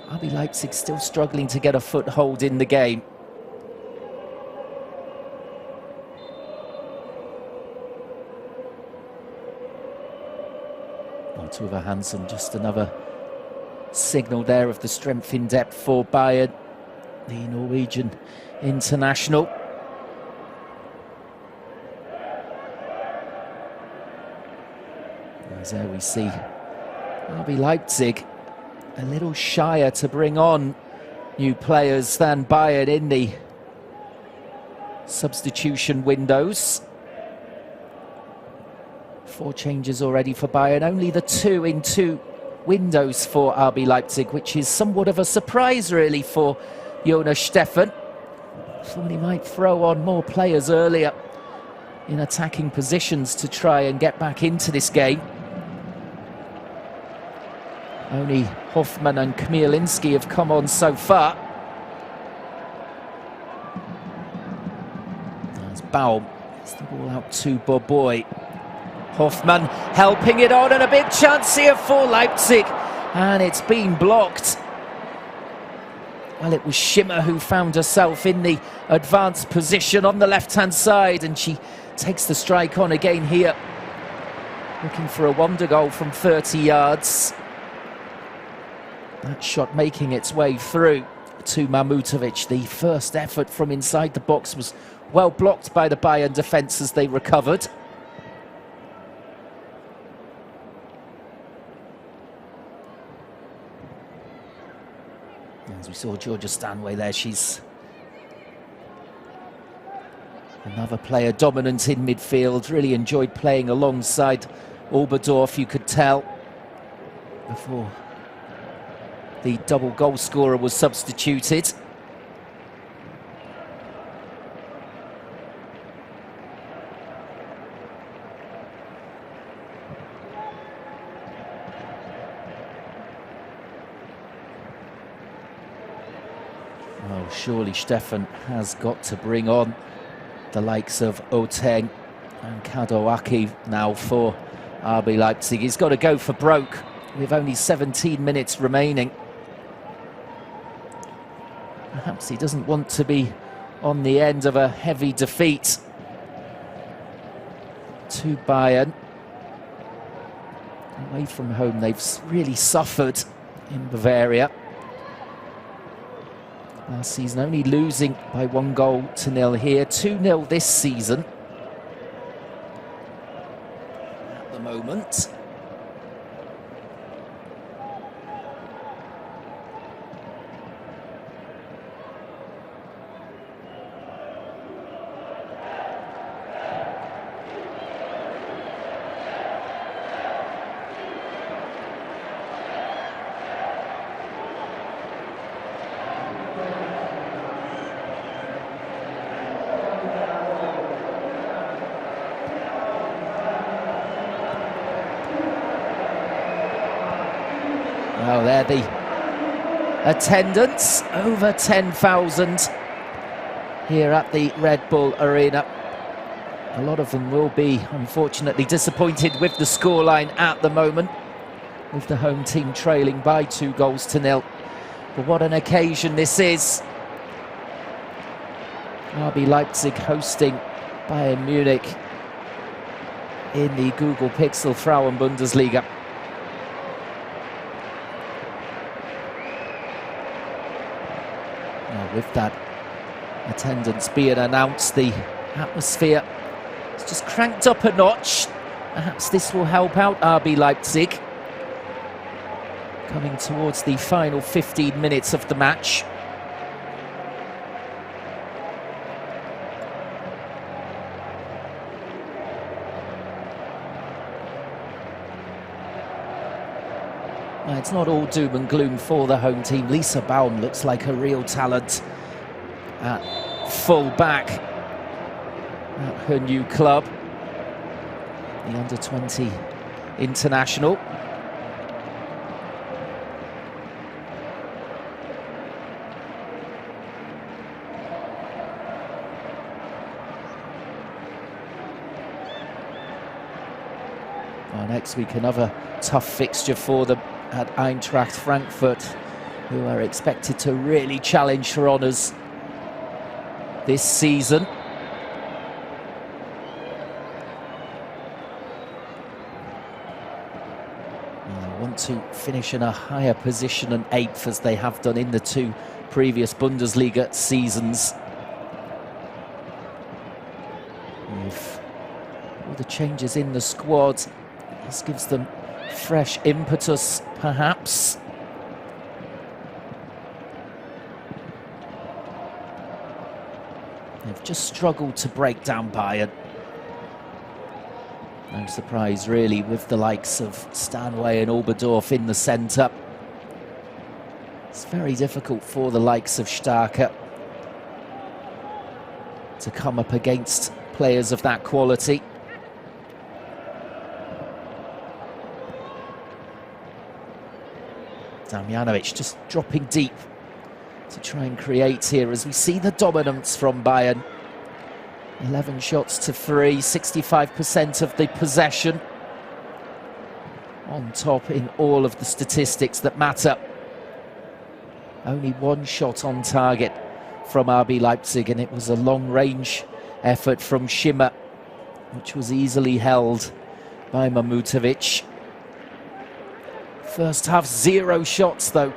RB Leipzig still struggling to get a foothold in the game. Well, Tuva Hansen, just another signal there of the strength in depth for Bayern, the Norwegian international. As there we see RB Leipzig a little shyer to bring on new players than Bayern in the substitution windows. 4 changes already for Bayern, only the 2 in 2 windows for RB Leipzig, which is somewhat of a surprise really for Jonas Steffen. Thought he might throw on more players earlier in attacking positions to try and get back into this game. Only Hoffmann and Kmieliński have come on so far. As Baum gets the ball out to Boboy. Hoffmann helping it on, and a big chance here for Leipzig. And it's been blocked. Well, it was Schimmer who found herself in the advanced position on the left-hand side, and she takes the strike on again here. Looking for a wonder goal from 30 yards. That shot making its way through to Mahmutovic. The first effort from inside the box was well blocked by the Bayern defence as they recovered. As we saw Georgia Stanway there, she's another player dominant in midfield. Really enjoyed playing alongside Oberdorf, you could tell, before the double goal scorer was substituted. Oh, surely Steffen has got to bring on the likes of Oteng and Kadoaki now for RB Leipzig. He's got to go for broke with only 17 minutes remaining. Perhaps he doesn't want to be on the end of a heavy defeat to Bayern. Away from home, they've really suffered in Bavaria. Last season, only losing by 1-0 here. 2-0 this season at the moment. Well, there the attendance, over 10,000 here at the Red Bull Arena a lot of them will be, unfortunately, disappointed with the scoreline at the moment, with the home team trailing by 2-0. But what an occasion this is. RB Leipzig hosting Bayern Munich in the Google Pixel Frauen-Bundesliga. Now, with that attendance being announced, the atmosphere is just cranked up a notch. Perhaps this will help out RB Leipzig, coming towards the final 15 minutes of the match. It's not all doom and gloom for the home team. Lisa Baum looks like a real talent at full back at her new club, the under-20 international. Next week, another tough fixture for them at Eintracht Frankfurt, who are expected to really challenge for honours this season. They want to finish in a higher position than 8th, as they have done in the 2 previous Bundesliga seasons. With all the changes in the squad, this gives them fresh impetus, perhaps. They've just struggled to break down Bayern. No surprise, really, with the likes of Stanway and Oberdorf in the centre. It's very difficult for the likes of Starke to come up against players of that quality. Damjanovic just dropping deep to try and create here, as we see the dominance from Bayern. 11 shots to 3, 65% of the possession. On top in all of the statistics that matter. Only 1 shot on target from RB Leipzig, and it was a long-range effort from Schimmer, which was easily held by Mamutovic. First half, 0 shots though,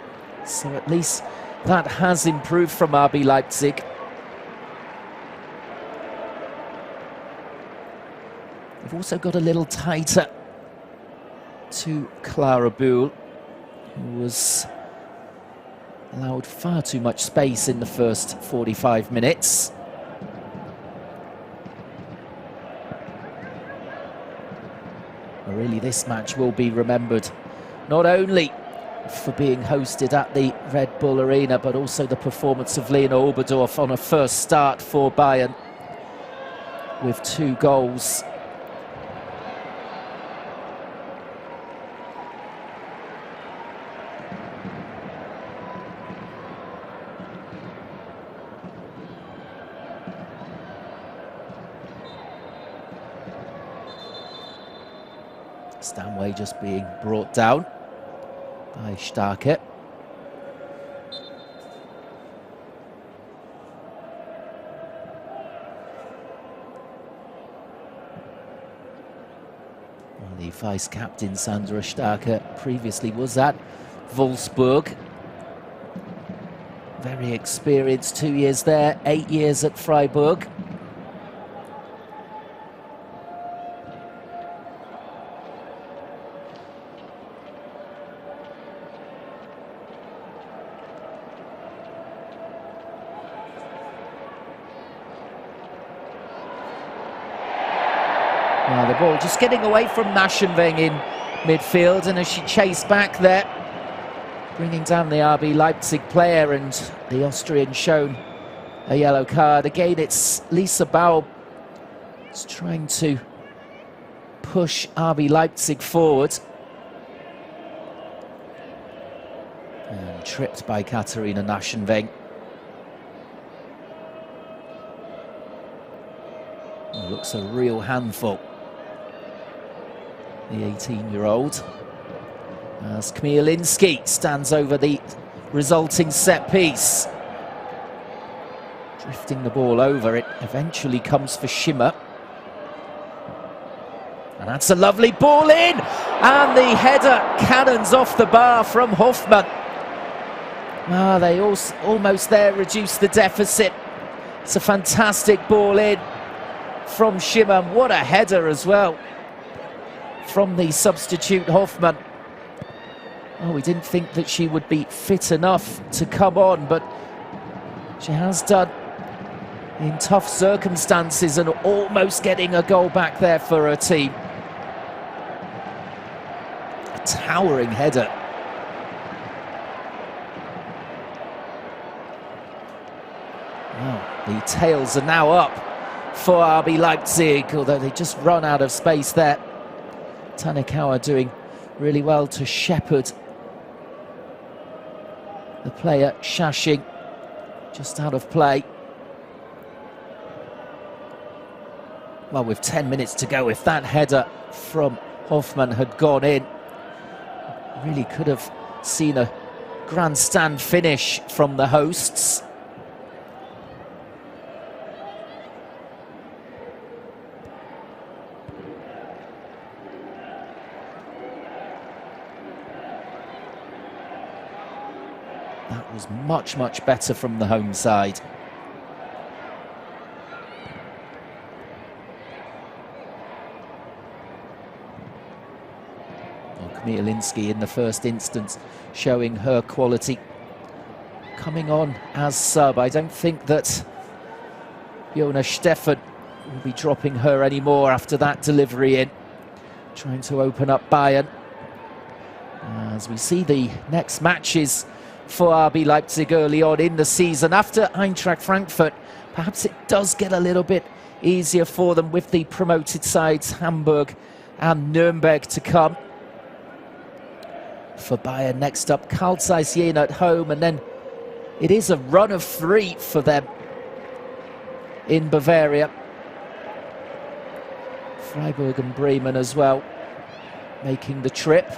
so at least that has improved from RB Leipzig. They've also got a little tighter to Clara Bühl, who was allowed far too much space in the first 45 minutes. Well, really, this match will be remembered not only for being hosted at the Red Bull Arena, but also the performance of Lena Oberdorf on a first start for Bayern with 2 goals. Stanway just being brought down by Starke. Well, the vice-captain Sandra Starke previously was at Wolfsburg. Very experienced, 2 years there, 8 years at Freiburg. The ball just getting away from Naschenweng in midfield, and as she chased back there, bringing down the RB Leipzig player, and the Austrian shown a yellow card. Again, it's Lisa Baum trying to push RB Leipzig forward. And tripped by Katharina Naschenweng. looks a real handful, the 18-year-old. As Kmieliński stands over the resulting set piece. Drifting the ball over, it eventually comes for Schimmer. And that's a lovely ball in! And the header cannons off the bar from Hoffmann. They almost there reduce the deficit. It's a fantastic ball in from Schimmer. What a header as well from the substitute Hoffmann. Oh, we didn't think that she would be fit enough to come on, but she has done in tough circumstances and almost getting a goal back there for her team. A towering header. The tails are now up for RB Leipzig, although they just run out of space there. Tanikawa doing really well to shepherd the player Shashing, just out of play. Well, with 10 minutes to go, if that header from Hoffmann had gone in, really could have seen a grandstand finish from the hosts. That was much, much better from the home side. Kmieliński in the first instance showing her quality, coming on as sub. I don't think that Jona Stephan will be dropping her anymore after that delivery in, trying to open up Bayern. As we see the next matches for RB Leipzig early on in the season after Eintracht Frankfurt, perhaps it does get a little bit easier for them with the promoted sides Hamburg and Nuremberg to come. For Bayern, next up Carl Zeiss Jena at home, and then it is a run of 3 for them in Bavaria. Freiburg and Bremen as well making the trip.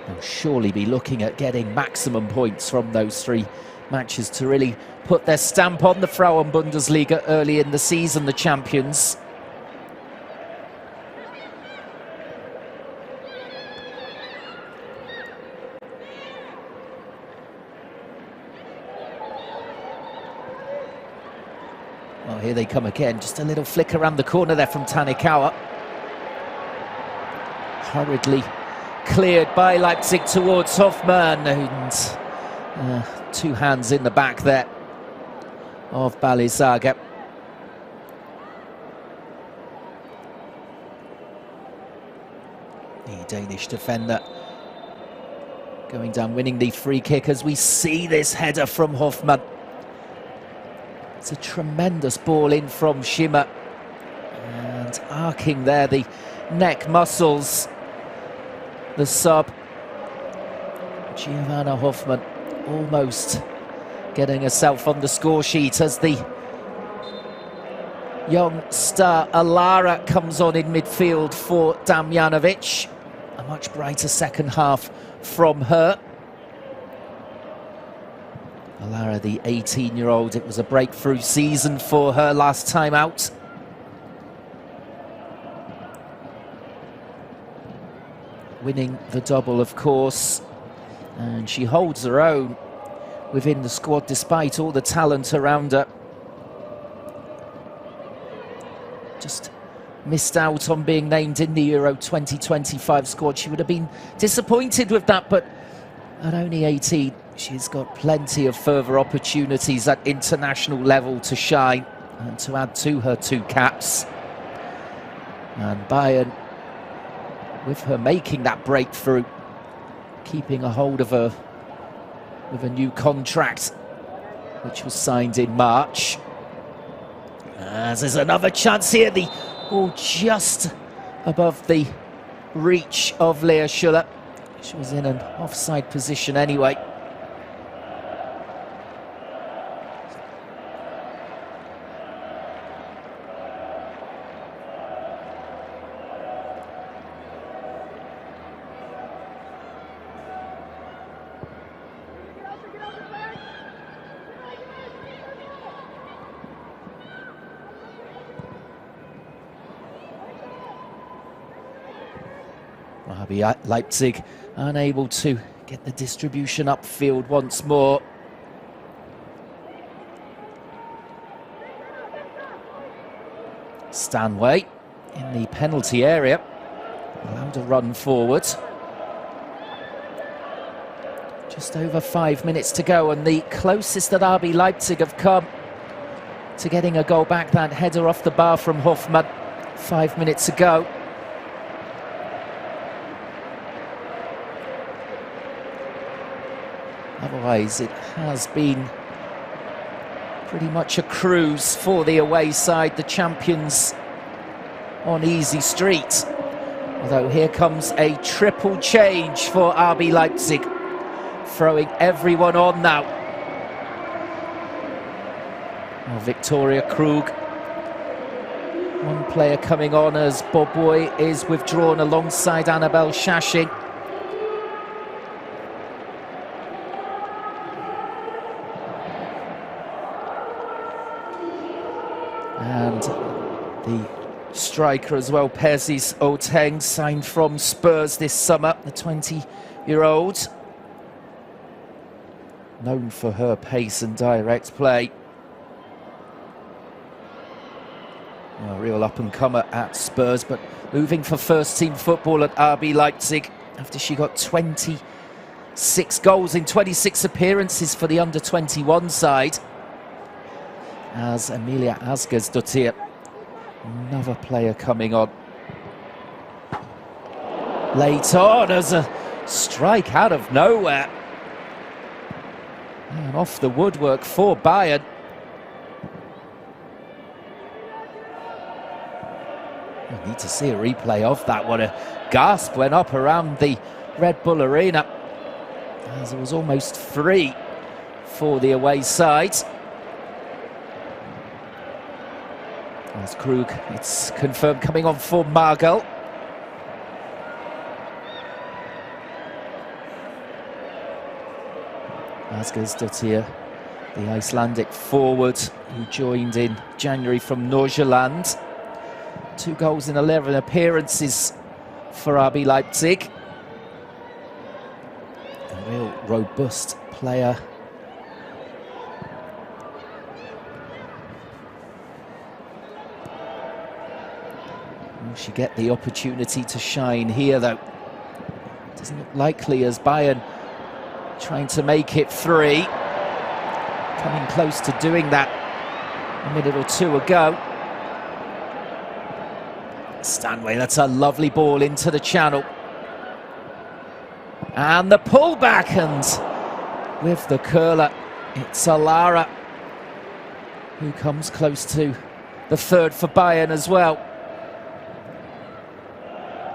They'll surely be looking at getting maximum points from those 3 matches to really put their stamp on the Frauen-Bundesliga early in the season, the champions. Well, here they come again. Just a little flick around the corner there from Tanikawa. Hurriedly cleared by Leipzig towards Hoffmann, and 2 hands in the back there of Balisaga. The Danish defender going down, winning the free kick as we see this header from Hoffmann. It's a tremendous ball in from Schimmer, and arcing there the neck muscles, the sub Giovanna Hoffmann almost getting herself on the score sheet as the young star Alara comes on in midfield for Damjanovic. A much brighter second half from her. Alara, the 18-year-old, it was a breakthrough season for her last time out. Winning the double, of course, and she holds her own within the squad despite all the talent around her. Just missed out on being named in the Euro 2025 squad. She would have been disappointed with that, but at only 18, she's got plenty of further opportunities at international level to shine and to add to her 2 caps. And Bayern, with her making that breakthrough, keeping a hold of her with a new contract, which was signed in March. As there's another chance here, the ball just above the reach of Lea Schuller. She was in an offside position anyway. RB Leipzig unable to get the distribution upfield once more. Stanway in the penalty area, allowed a run forward. Just over 5 minutes to go, and the closest that RB Leipzig have come to getting a goal back, that header off the bar from Hoffmann 5 minutes ago. Otherwise, it has been pretty much a cruise for the away side, the champions on easy street. Although here comes a triple change for RB Leipzig, throwing everyone on now. Well, Victoria Krug, one player coming on as Boboy is withdrawn alongside Annabelle Shashing. And the striker as well, Persis Oteng, signed from Spurs this summer, the 20-year-old. Known for her pace and direct play. A real up-and-comer at Spurs, but moving for first-team football at RB Leipzig after she got 26 goals in 26 appearances for the under-21 side. As Emilia Asgersdottir, another player coming on. Late on as a strike out of nowhere. And off the woodwork for Bayern. I need to see a replay of that one. A gasp went up around the Red Bull Arena as it was almost free for the away side. As Krug, it's confirmed, coming on for Margel. Asgersdottir, the Icelandic forward who joined in January from Nordsjælland. 2 goals in 11 appearances for RB Leipzig. A real robust player. Will she get the opportunity to shine here, though? Doesn't look likely, as Bayern trying to make it 3. Coming close to doing that a minute or 2 ago. Stanway, that's a lovely ball into the channel. And the pullback, and with the curler, it's Alara who comes close to the 3rd for Bayern as well.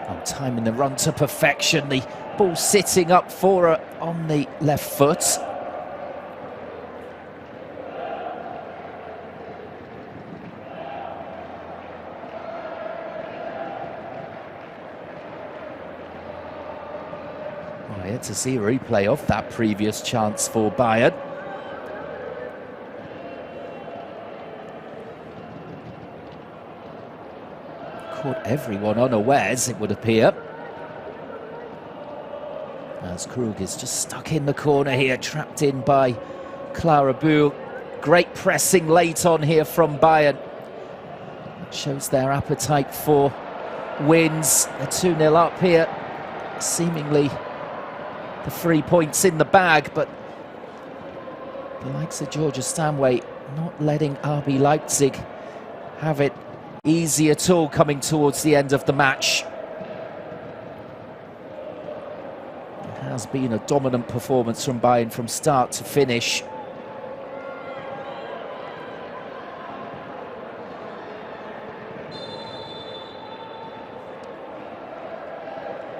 Oh, timing the run to perfection, the ball sitting up for her on the left foot. Oh, yet to see a replay of that previous chance for Bayern. Caught everyone unawares, it would appear. As Krug is just stuck in the corner here, trapped in by Clara Bühl. Great pressing late on here from Bayern. That shows their appetite for wins. They're 2-0 up here. Seemingly the 3 points in the bag, but the likes of Georgia Stanway not letting RB Leipzig have it easy at all coming towards the end of the match. It has been a dominant performance from Bayern from start to finish.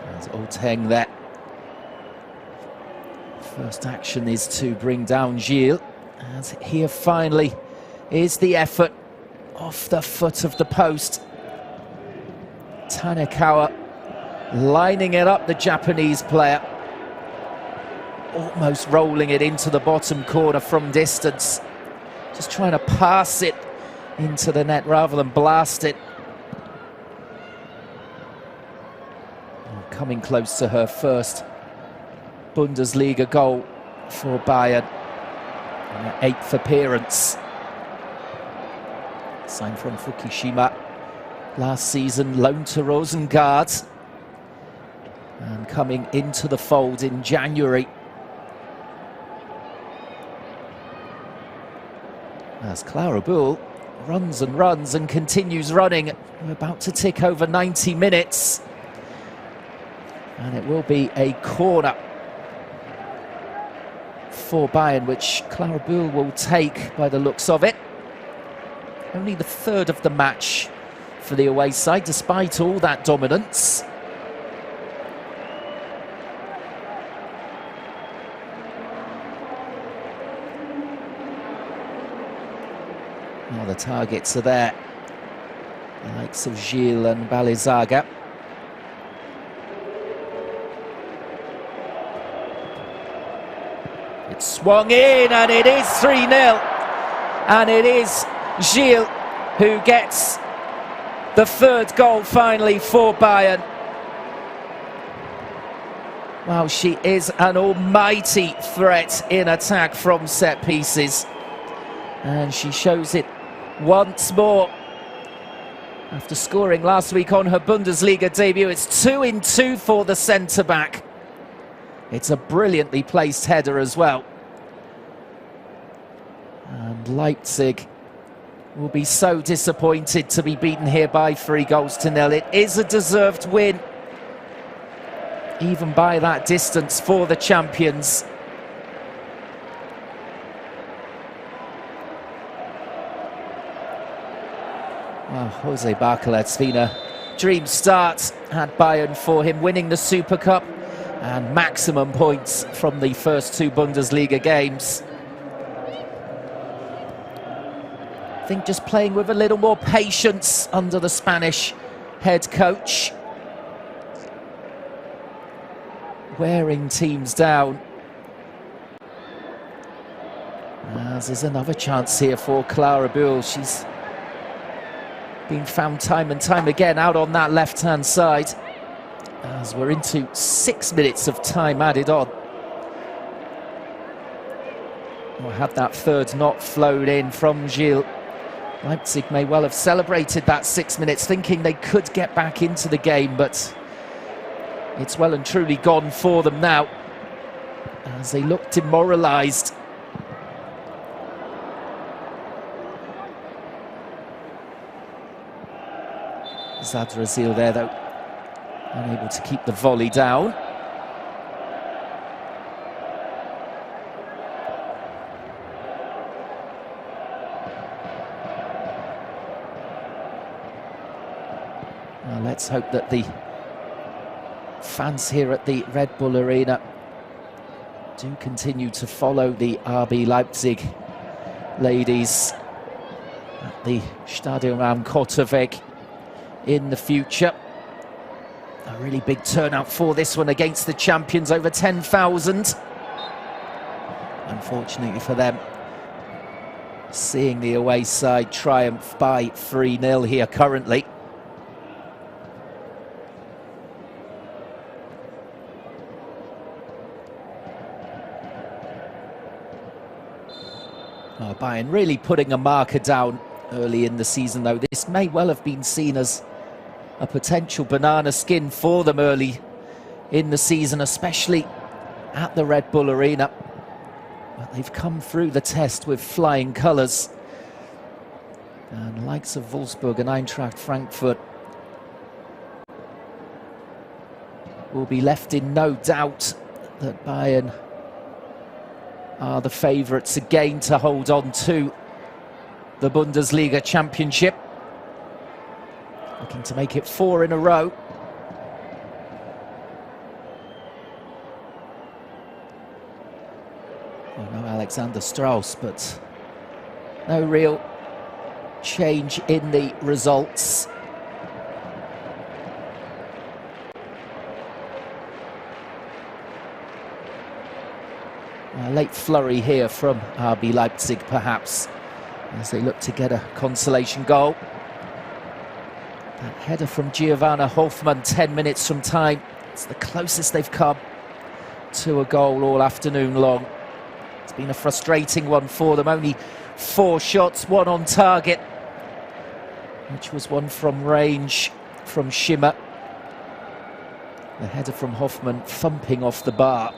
There's Oteng there. First action is to bring down Gilles, as here finally is the effort off the foot of the post. Tanekawa lining it up, the Japanese player. Almost rolling it into the bottom corner from distance. Just trying to pass it into the net rather than blast it. coming close to her first Bundesliga goal for Bayern. Her 8th appearance. Signed from Fukushima last season, loaned to Rosengard, and coming into the fold in January. As Clara Bull runs and runs and continues running. We're about to tick over 90 minutes. And it will be a corner for Bayern, which Clara Bull will take by the looks of it. Only the 3rd of the match for the away side, despite all that dominance. Well, the targets are there. The likes of Gilles and Balizaga. It's swung in and it is 3-0. And it is Gilles who gets the 3rd goal finally for Bayern. Wow, she is an almighty threat in attack from set pieces. And she shows it once more. After scoring last week on her Bundesliga debut, it's 2 in 2 for the centre-back. It's a brilliantly placed header as well. And Leipzig will be so disappointed to be beaten here by 3-0. It is a deserved win, even by that distance, for the champions. Well, Jose Barcolet's been a dream start at Bayern for him, winning the Super Cup and maximum points from the first 2 Bundesliga games. I think just playing with a little more patience under the Spanish head coach. Wearing teams down. As there's another chance here for Clara Bull. She's been found time and time again out on that left-hand side. As we're into 6 minutes of time added on. Well, had that 3rd not flowed in from Gilles, Leipzig may well have celebrated that 6 minutes, thinking they could get back into the game, but it's well and truly gone for them now, as they look demoralised. Zadrazil there, though, unable to keep the volley down. Well, let's hope that the fans here at the Red Bull Arena do continue to follow the RB Leipzig ladies at the Stadion am Korteweg in the future. A really big turnout for this one against the champions, over 10,000. Unfortunately for them, seeing the away side triumph by 3-0 here currently. Oh, Bayern really putting a marker down early in the season, though. This may well have been seen as a potential banana skin for them early in the season, especially at the Red Bull Arena. But they've come through the test with flying colours. And likes of Wolfsburg and Eintracht Frankfurt will be left in no doubt that Bayern are the favourites again to hold on to the Bundesliga Championship. Looking to make it 4 in a row. Well, no Alexander Strauss, but no real change in the results. A late flurry here from RB Leipzig, perhaps, as they look to get a consolation goal. That header from Giovanna Hoffmann 10 minutes from time It's the closest they've come to a goal all afternoon long. It's been a frustrating one for them. Only 4 shots, 1 on target, which was one from range from Schimmer. The header from Hoffmann thumping off the bar.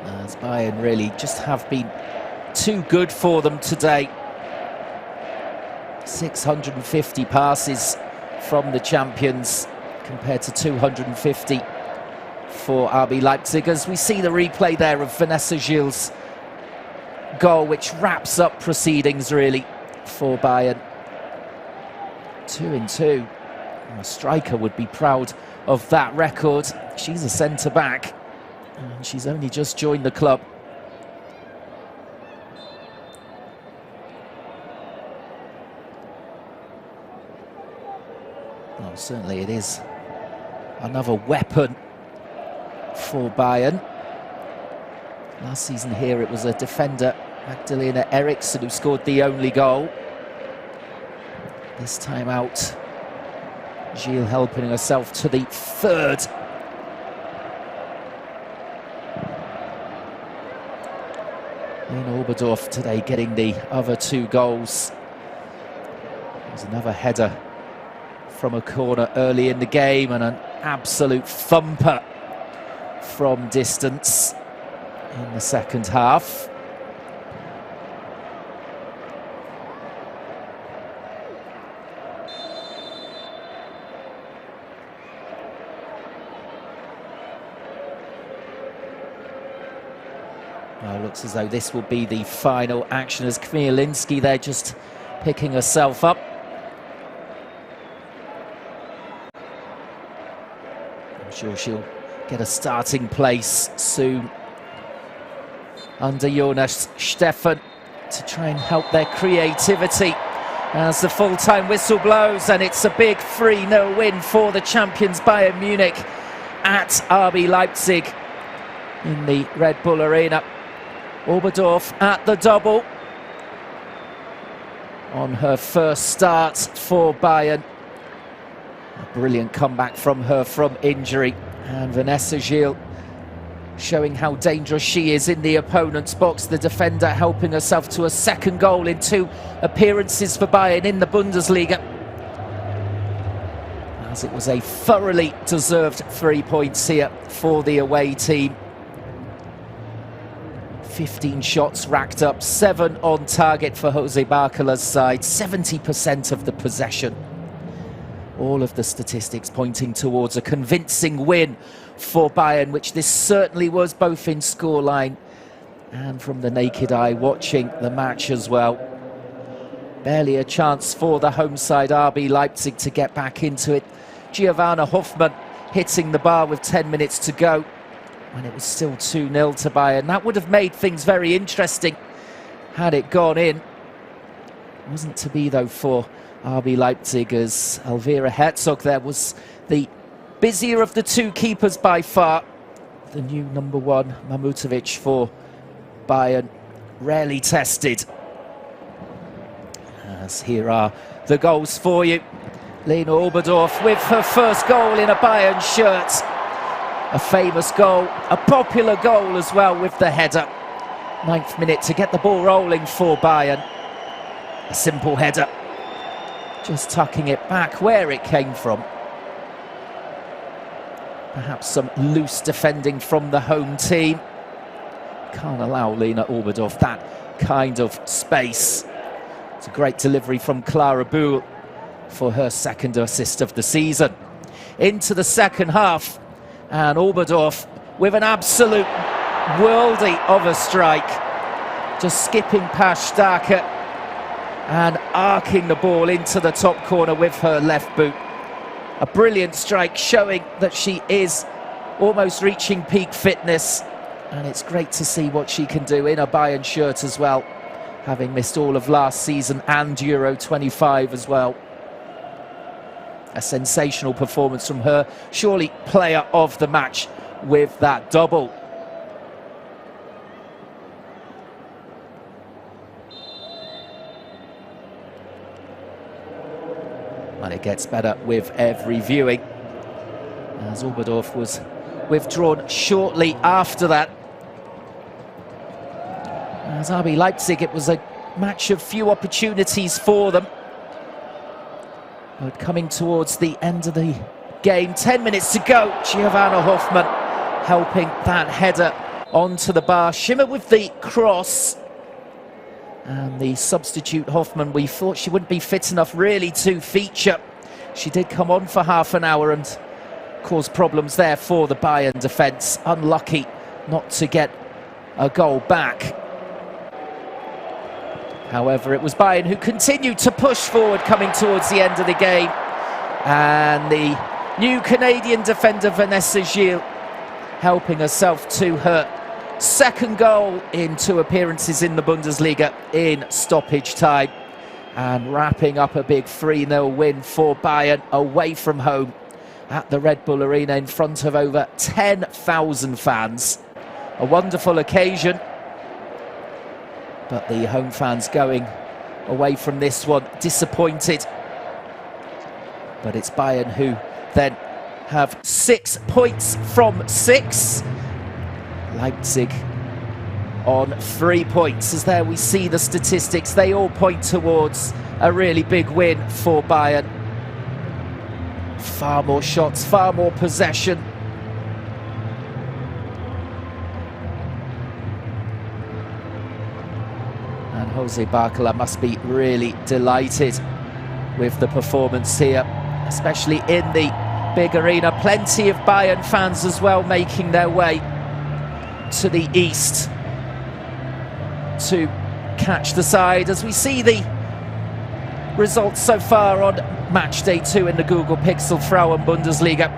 As Bayern really just have been too good for them today. 650 passes from the champions compared to 250 for RB Leipzig, as we see the replay there of Vanessa Gilles' goal, which wraps up proceedings really for Bayern. 2-2. A striker would be proud of that record. She's a centre-back, and she's only just joined the club. Well, certainly it is another weapon for Bayern. Last season here it was a defender, Magdalena Eriksson, who scored the only goal. This time out, Gilles helping herself to the 3rd. Lena Oberdorf today getting the other 2 goals. There's another header from a corner early in the game, and an absolute thumper from distance in the second half. Well, looks as though this will be the final action, as Kmieliński there just picking herself up. I'm sure she'll get a starting place soon under Jonas Steffen to try and help their creativity as the full-time whistle blows, and it's a big 3-0 win for the champions Bayern Munich at RB Leipzig in the Red Bull Arena. Oberdorf at the double on her first start for Bayern. A brilliant comeback from her from injury, and Vanessa Gilles showing how dangerous she is in the opponent's box. The defender helping herself to a 2nd goal in 2 appearances for Bayern in the Bundesliga, as it was a thoroughly deserved 3 points here for the away team. 15 shots racked up, 7 on target for Jose Barcala's side, 70% of the possession. All of the statistics pointing towards a convincing win for Bayern, which this certainly was, both in scoreline and from the naked eye watching the match as well. Barely a chance for the home side RB Leipzig to get back into it. Giovanna Hoffmann hitting the bar with 10 minutes to go when it was still 2-0 to Bayern. That would have made things very interesting had it gone in. It wasn't to be though for RB Leipzig, as Elvira Herzog there was the busier of the 2 keepers by far. The new number 1, Mamutovic, for Bayern, rarely tested. As here are the goals for you. Lena Oberdorf with her first goal in a Bayern shirt. A famous goal, a popular goal as well with the header. 9th minute to get the ball rolling for Bayern. A simple header, just tucking it back where it came from. Perhaps some loose defending from the home team. Can't allow Lena Oberdorf that kind of space. It's a great delivery from Clara Buhl for her 2nd assist of the season. Into the second half, and Oberdorf with an absolute worldie of a strike, just skipping past Starker and arcing the ball into the top corner with her left boot. A brilliant strike, showing that she is almost reaching peak fitness, and it's great to see what she can do in a Bayern shirt as well, having missed all of last season and Euro 25 as well. A sensational performance from her, surely player of the match with that double. Well, it gets better with every viewing, as Oberdorf was withdrawn shortly after that. As RB Leipzig, it was a match of few opportunities for them. But coming towards the end of the game, 10 minutes to go, Giovanna Hoffmann helping that header onto the bar. Schimmer with the cross. And the substitute Hoffmann, we thought she wouldn't be fit enough really to feature. She did come on for half an hour and cause problems there for the Bayern defence. Unlucky not to get a goal back. However, it was Bayern who continued to push forward coming towards the end of the game. And the new Canadian defender Vanessa Gilles helping herself to her second goal in 2 appearances in the Bundesliga in stoppage time, and wrapping up a big 3-0 win for Bayern away from home at the Red Bull Arena in front of over 10,000 fans. A wonderful occasion, but the home fans going away from this one disappointed. But it's Bayern who then have 6 points from 6. Leipzig on 3 points, as there we see the statistics. They all point towards a really big win for Bayern. Far more shots, far more possession. And Jose Barcola must be really delighted with the performance here, especially in the big arena. Plenty of Bayern fans as well making their way to the east to catch the side, as we see the results so far on Matchday 2 in the Google Pixel Frauen-Bundesliga.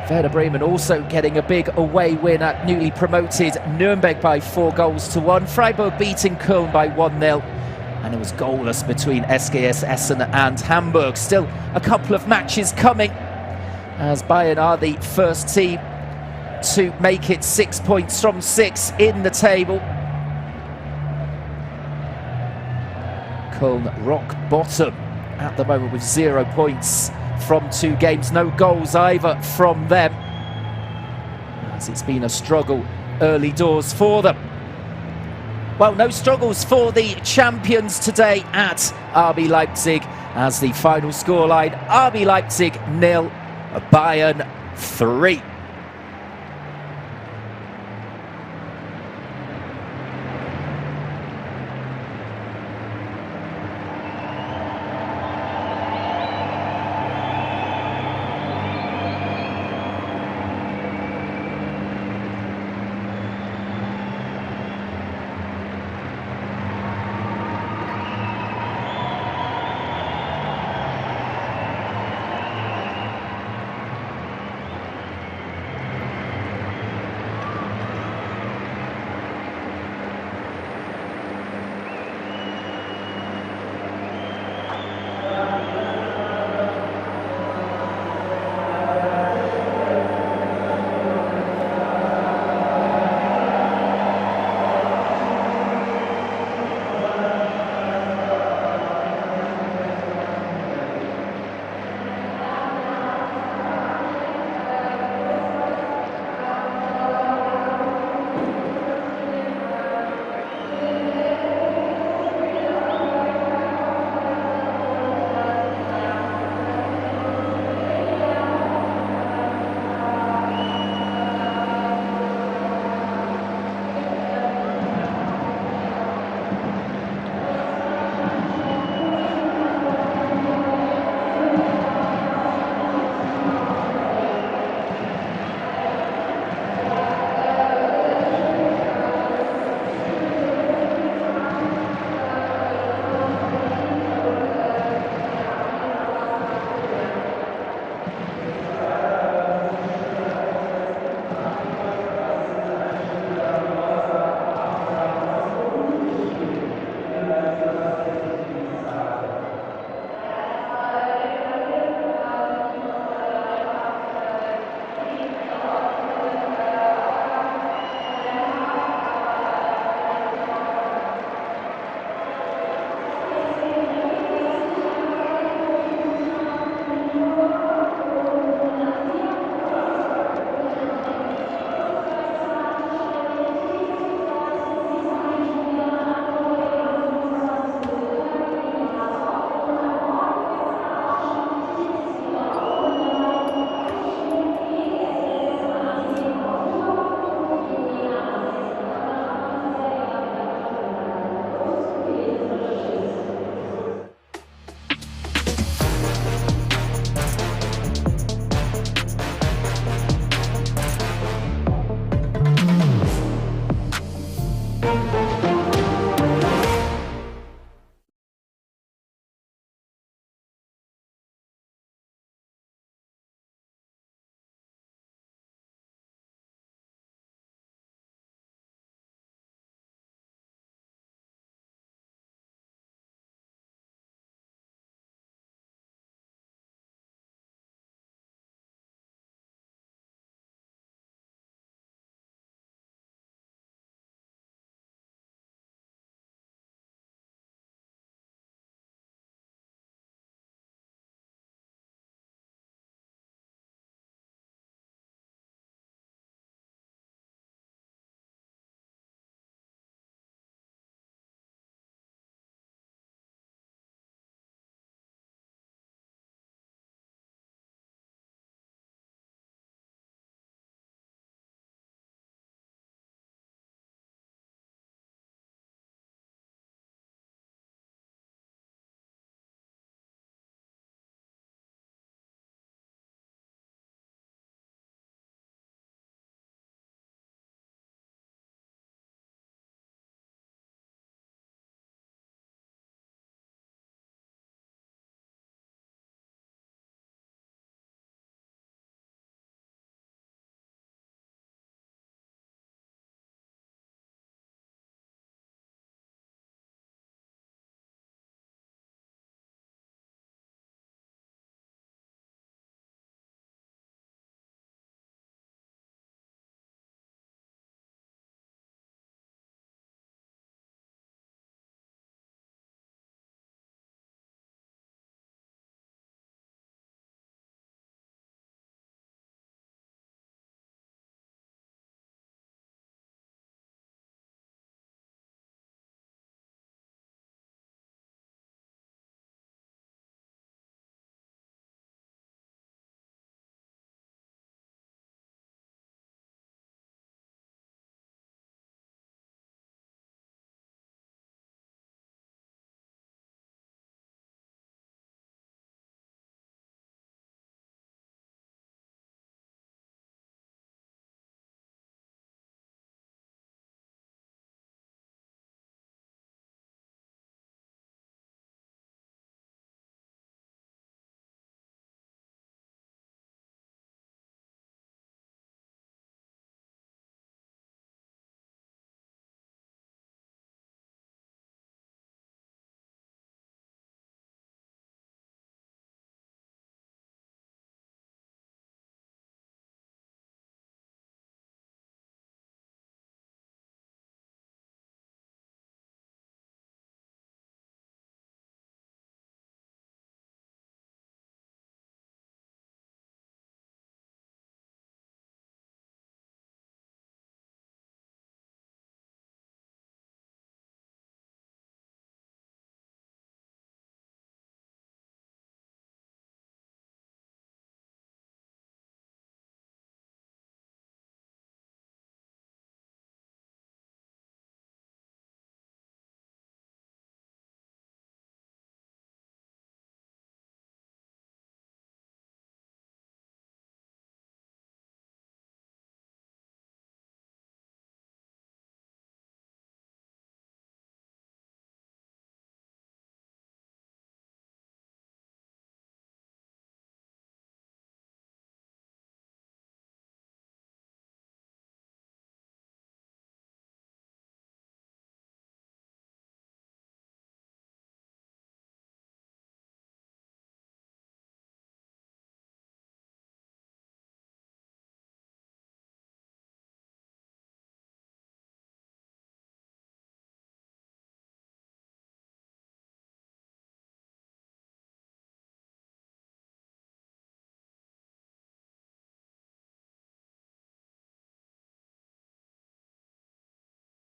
Werder Bremen also getting a big away win at newly promoted Nuremberg by 4-1. Freiburg beating Köln by 1-0. And it was goalless between SGS Essen and Hamburg. Still a couple of matches coming, as Bayern are the first team to make it 6 points from 6 in the table. Köln rock bottom at the moment with 0 points from 2 games. No goals either from them, as it's been a struggle early doors for them. Well, no struggles for the champions today at RB Leipzig, as the final scoreline, RB Leipzig 0, Bayern 3.